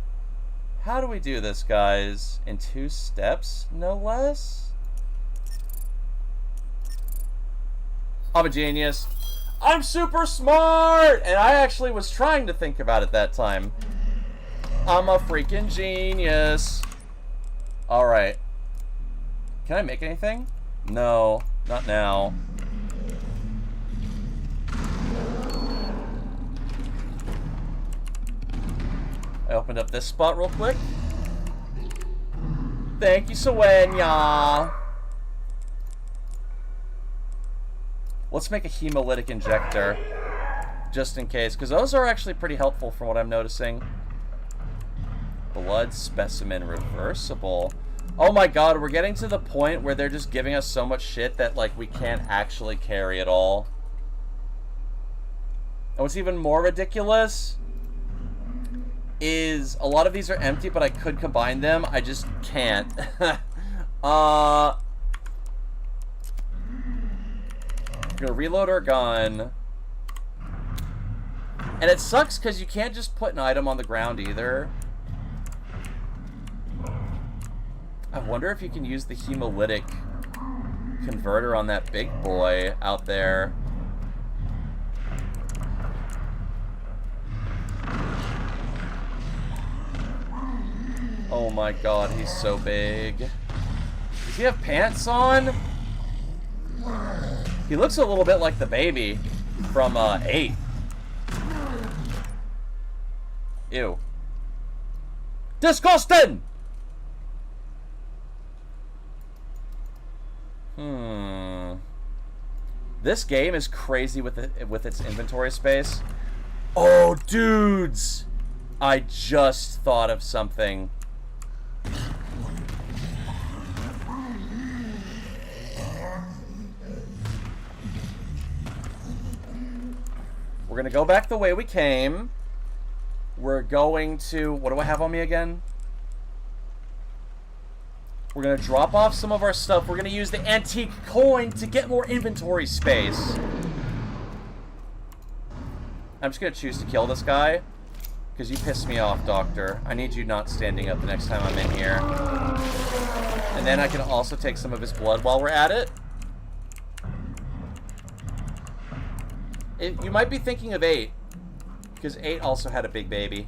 How do we do this, guys? In 2 steps, no less? I'm a genius. I'm super smart! And I actually was trying to think about it that time. I'm a freaking genius. Alright. Can I make anything? No, not now. I opened up this spot real quick. Thank you, Sawenya. Let's make a hemolytic injector, just in case, because those are actually pretty helpful from what I'm noticing. Blood specimen reversible. Oh my god, we're getting to the point where they're just giving us so much shit that, like, we can't actually carry it all. And what's even more ridiculous is a lot of these are empty, but I could combine them. I just can't. Gonna reload our gun. And it sucks because you can't just put an item on the ground either. I wonder if you can use the hemolytic converter on that big boy out there. Oh my god, he's so big. Does he have pants on? He looks a little bit like the baby from 8. Ew. Disgusting! This game is crazy with its inventory space. Oh, dudes! I just thought of something. We're gonna go back the way we came. We're going to... What do I have on me again? We're gonna drop off some of our stuff. We're gonna use the antique coin to get more inventory space. I'm just gonna choose to kill this guy. Because you pissed me off, Doctor. I need you not standing up the next time I'm in here. And then I can also take some of his blood while we're at it. You might be thinking of 8. Because 8 also had a big baby.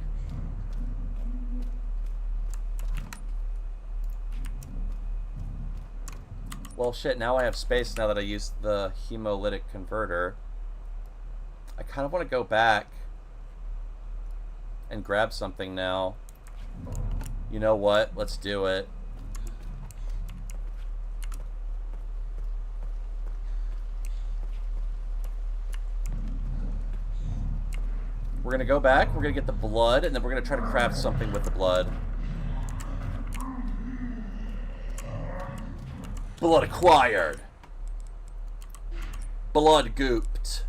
Well, shit, now I have space now that I used the hemolytic converter. I kind of want to go back and grab something now. You know what? Let's do it. We're going to go back, we're going to get the blood, and then we're going to try to craft something with the blood. Blood acquired. Blood gooped.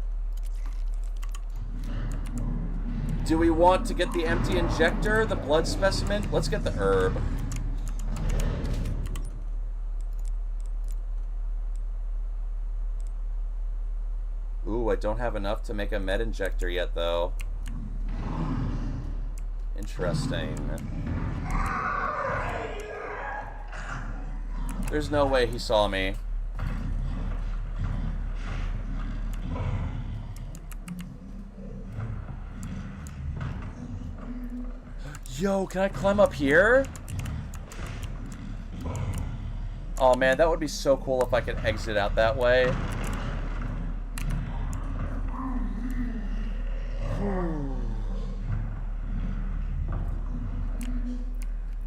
Do we want to get the empty injector, the blood specimen? Let's get the herb. Ooh, I don't have enough to make a med injector yet, though. Interesting. There's no way he saw me. Yo, can I climb up here? Oh man, that would be so cool if I could exit out that way.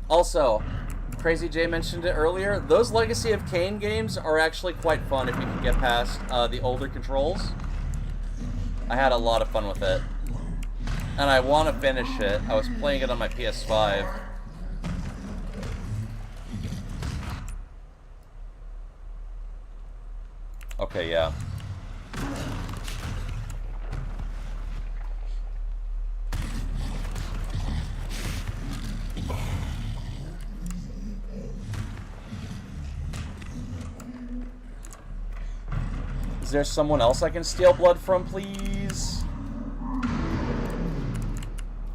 Also, Crazy J mentioned it earlier, those Legacy of Kain games are actually quite fun if you can get past the older controls. I had a lot of fun with it. And I want to finish it. I was playing it on my PS5. Okay, yeah. Is there someone else I can steal blood from, please?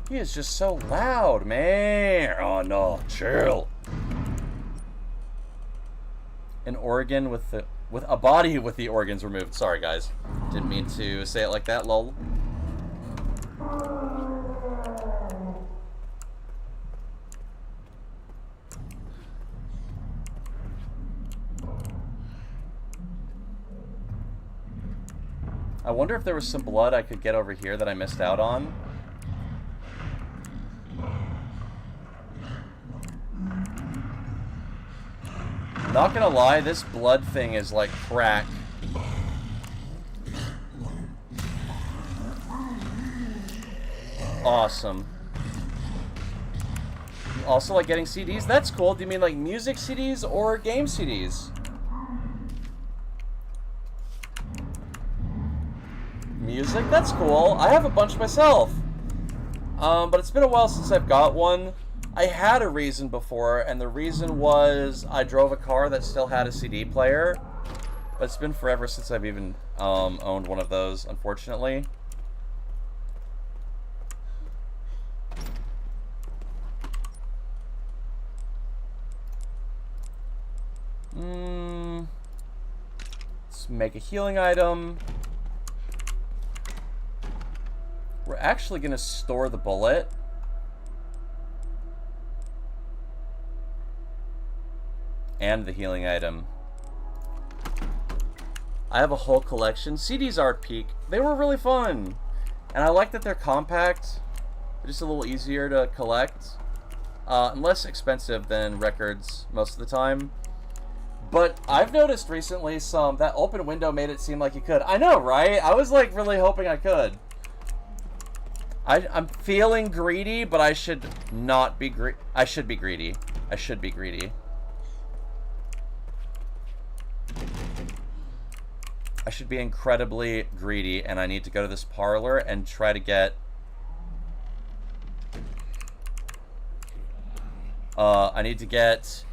He is just so loud, man. Oh no, chill. An organ with a body with the organs removed. Sorry, guys. Didn't mean to say it like that, lol. I wonder if there was some blood I could get over here that I missed out on. Not gonna lie, this blood thing is like crack. Awesome. You also like getting CDs? That's cool. Do you mean like music CDs or game CDs? Music? That's cool. I have a bunch myself. But it's been a while since I've got one. I had a reason before, and the reason was I drove a car that still had a CD player. But it's been forever since I've even owned one of those, unfortunately. Let's make a healing item. We're actually going to store the bullet. And the healing item. I have a whole collection. CDs are at peak. They were really fun. And I like that they're compact. They're just a little easier to collect. and less expensive than records most of the time. But I've noticed recently that open window made it seem like you could. I know, right? I was like really hoping I could. I'm feeling greedy, but I should not be greedy. I should be greedy. I should be greedy. I should be incredibly greedy, and I need to go to this parlor and try to get... I need to get...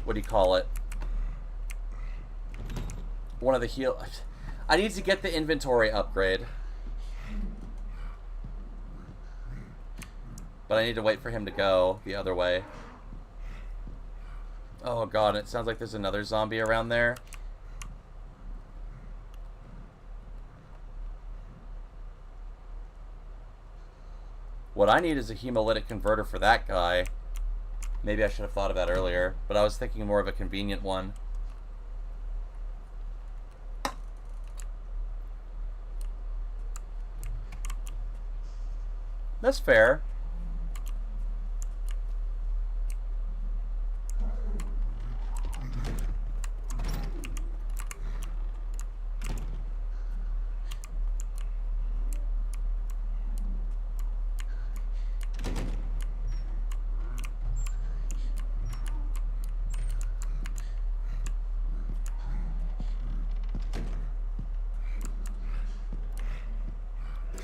What do you call it? One of the heal... I need to get the inventory upgrade. But I need to wait for him to go the other way. Oh god, it sounds like there's another zombie around there. What I need is a hemolytic converter for that guy. Maybe I should have thought of that earlier, but I was thinking more of a convenient one. That's fair.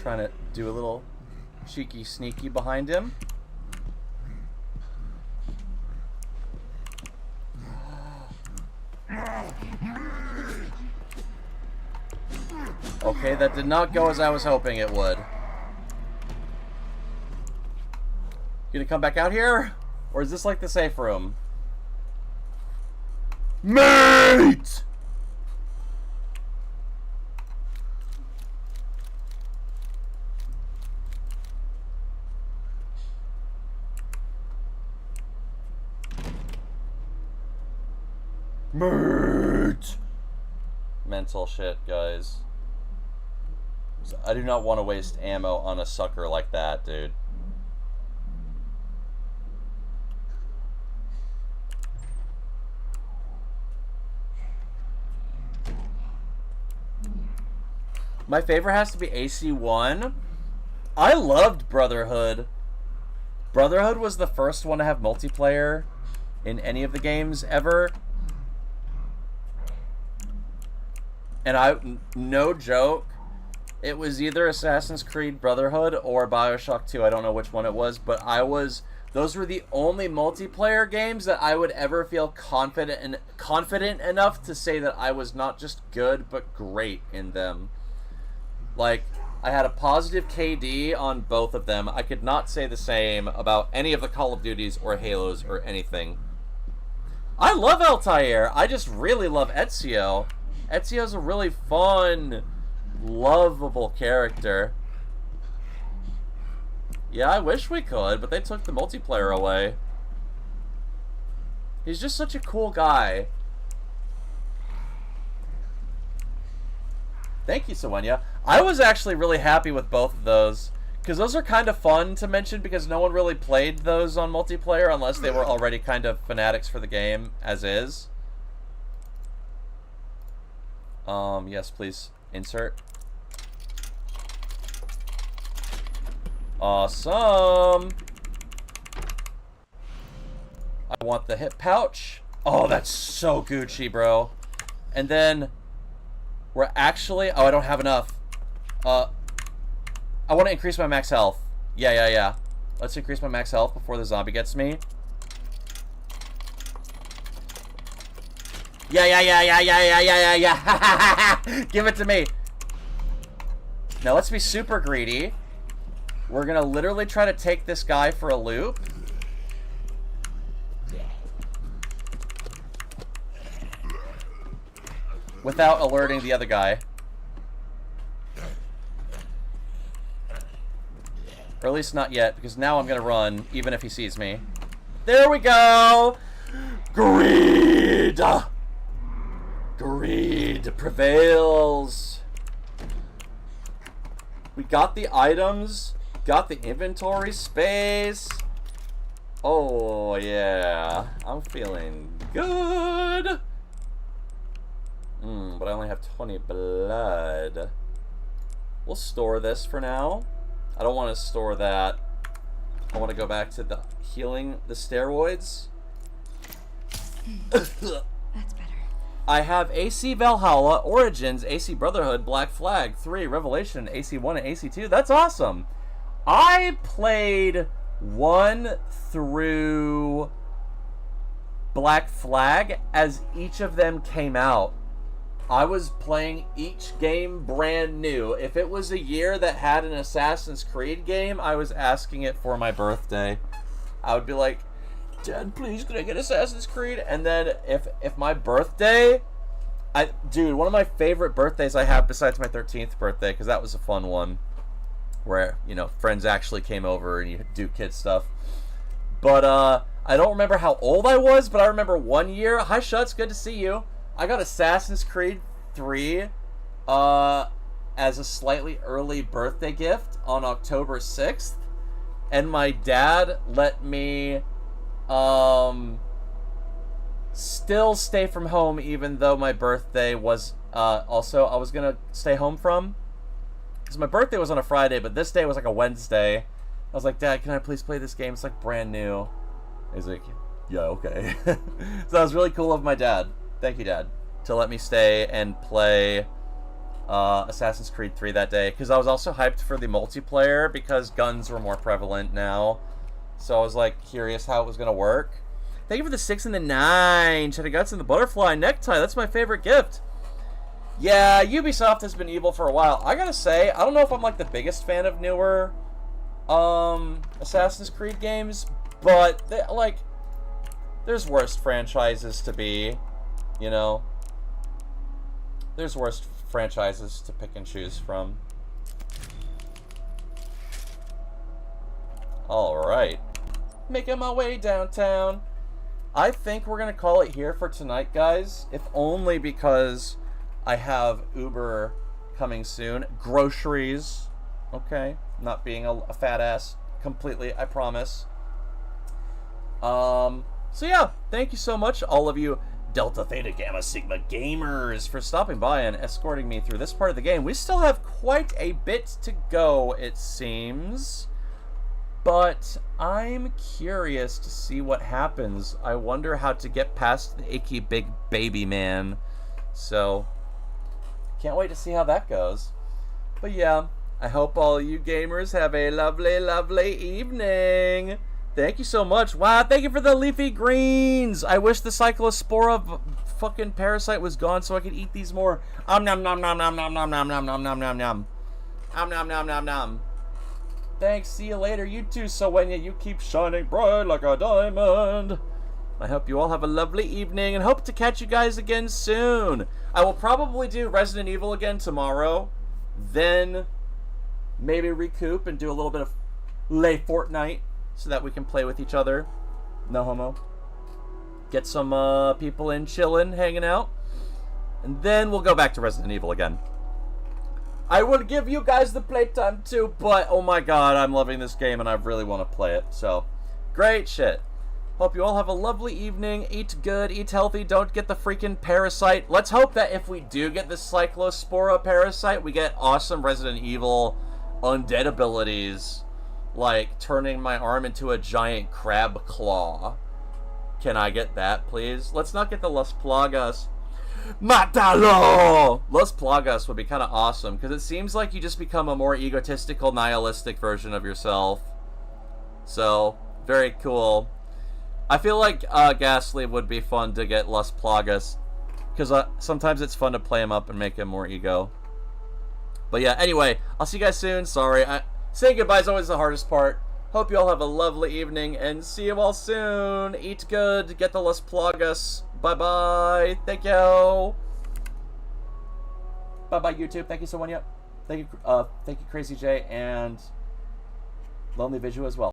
Trying to do a little cheeky sneaky behind him. Okay, that did not go as I was hoping it would. You gonna come back out here? Or is this like the safe room? Mate! Mate! Mental shit, guys. I do not want to waste ammo on a sucker like that, dude. My favorite has to be AC1. I loved Brotherhood. Brotherhood was the first one to have multiplayer in any of the games ever. And no joke, it was either Assassin's Creed Brotherhood or BioShock 2. I don't know which one it was, but those were the only multiplayer games that I would ever feel confident enough to say that I was not just good, but great in them. Like, I had a positive KD on both of them. I could not say the same about any of the Call of Duties or Halos or anything. I love Altair. I just really love Ezio. Ezio's a really fun, lovable character. Yeah, I wish we could, but they took the multiplayer away. He's just such a cool guy. Thank you, Sawenya. I was actually really happy with both of those, because those are kind of fun to mention because no one really played those on multiplayer unless they were already kind of fanatics for the game as is. Yes, please. Insert. Awesome. I want the hip pouch. Oh, that's so Gucci, bro. And then we're actually... Oh, I don't have enough. I want to increase my max health. Yeah. Let's increase my max health before the zombie gets me. Yeah. Give it to me. Now let's be super greedy. We're gonna literally try to take this guy for a loop. Without alerting the other guy. Or at least not yet, because now I'm gonna run, even if he sees me. There we go! Greed! Greed prevails. We got the items, got the inventory space. Oh, yeah. I'm feeling good. But I only have 20 blood. We'll store this for now. I don't want to store that. I want to go back to the healing, the steroids. That's better. I have AC Valhalla, Origins, AC Brotherhood, Black Flag, 3, Revelation, AC1, and AC2. That's awesome. I played 1 through Black Flag as each of them came out. I was playing each game brand new. If it was a year that had an Assassin's Creed game, I was asking it for my birthday. I would be like, Dad, please, can I get Assassin's Creed? And then if my birthday, dude, one of my favorite birthdays I have besides my 13th birthday, because that was a fun one, where, you know, friends actually came over and you do kid stuff. But I don't remember how old I was, but I remember one year. Hi, Shuts, good to see you. I got Assassin's Creed 3 as a slightly early birthday gift on October 6th. And my dad let me still stay from home even though my birthday was also I was going to stay home from. Because my birthday was on a Friday, but this day was like a Wednesday. I was like, Dad, can I please play this game? It's like brand new. He's like, yeah, okay. So that was really cool of my dad. Thank you, Dad, to let me stay and play Assassin's Creed 3 that day. Because I was also hyped for the multiplayer because guns were more prevalent now. So I was like curious how it was going to work. Thank you for the 6 and the 9. Cheddar Guts and the butterfly necktie. That's my favorite gift. Yeah, Ubisoft has been evil for a while. I gotta say, I don't know if I'm like the biggest fan of newer Assassin's Creed games, but there's worse franchises to be. You know, there's worse franchises to pick and choose from. Alright. Making my way downtown. I think we're going to call it here for tonight, guys. If only because I have Uber coming soon. Groceries. Okay. Not being a fat ass completely, I promise. So yeah, thank you so much, all of you Delta Theta Gamma Sigma gamers, for stopping by and escorting me through this part of the game. We still have quite a bit to go, it seems, but I'm curious to see what happens. I wonder how to get past the icky big baby man, so can't wait to see how that goes. But yeah, I hope all you gamers have a lovely, lovely evening. Thank you so much. Wow, thank you for the leafy greens. I wish the Cyclospora fucking parasite was gone so I could eat these more. Nom nom nom nom nom nom nom nom nom nom nom nom nom. Nom nom nom nom. Thanks, see you later. You too, Sowenya. You keep shining bright like a diamond. I hope you all have a lovely evening and hope to catch you guys again soon. I will probably do Resident Evil again tomorrow. Then maybe recoup and do a little bit of lay Fortnite, so that we can play with each other. No homo. Get some people in chillin', hanging out. And then we'll go back to Resident Evil again. I will give you guys the playtime too, but oh my god, I'm loving this game and I really want to play it. So, great shit. Hope you all have a lovely evening. Eat good, eat healthy, don't get the freaking parasite. Let's hope that if we do get the Cyclospora parasite, we get awesome Resident Evil undead abilities. Like turning my arm into a giant crab claw. Can I get that, please? Let's not get the Las Plagas. Matalo! Las Plagas would be kind of awesome, because it seems like you just become a more egotistical, nihilistic version of yourself. So, very cool. I feel like Ghastly would be fun to get Las Plagas, because sometimes it's fun to play him up and make him more ego. But yeah, anyway, I'll see you guys soon. Sorry, saying goodbye is always the hardest part. Hope you all have a lovely evening, and see you all soon. Eat good, get the Las Plagas. Bye-bye. Thank you. Bye-bye, YouTube. Thank you, Sonia. Thank you, Crazy J, and Lonely Visual as well.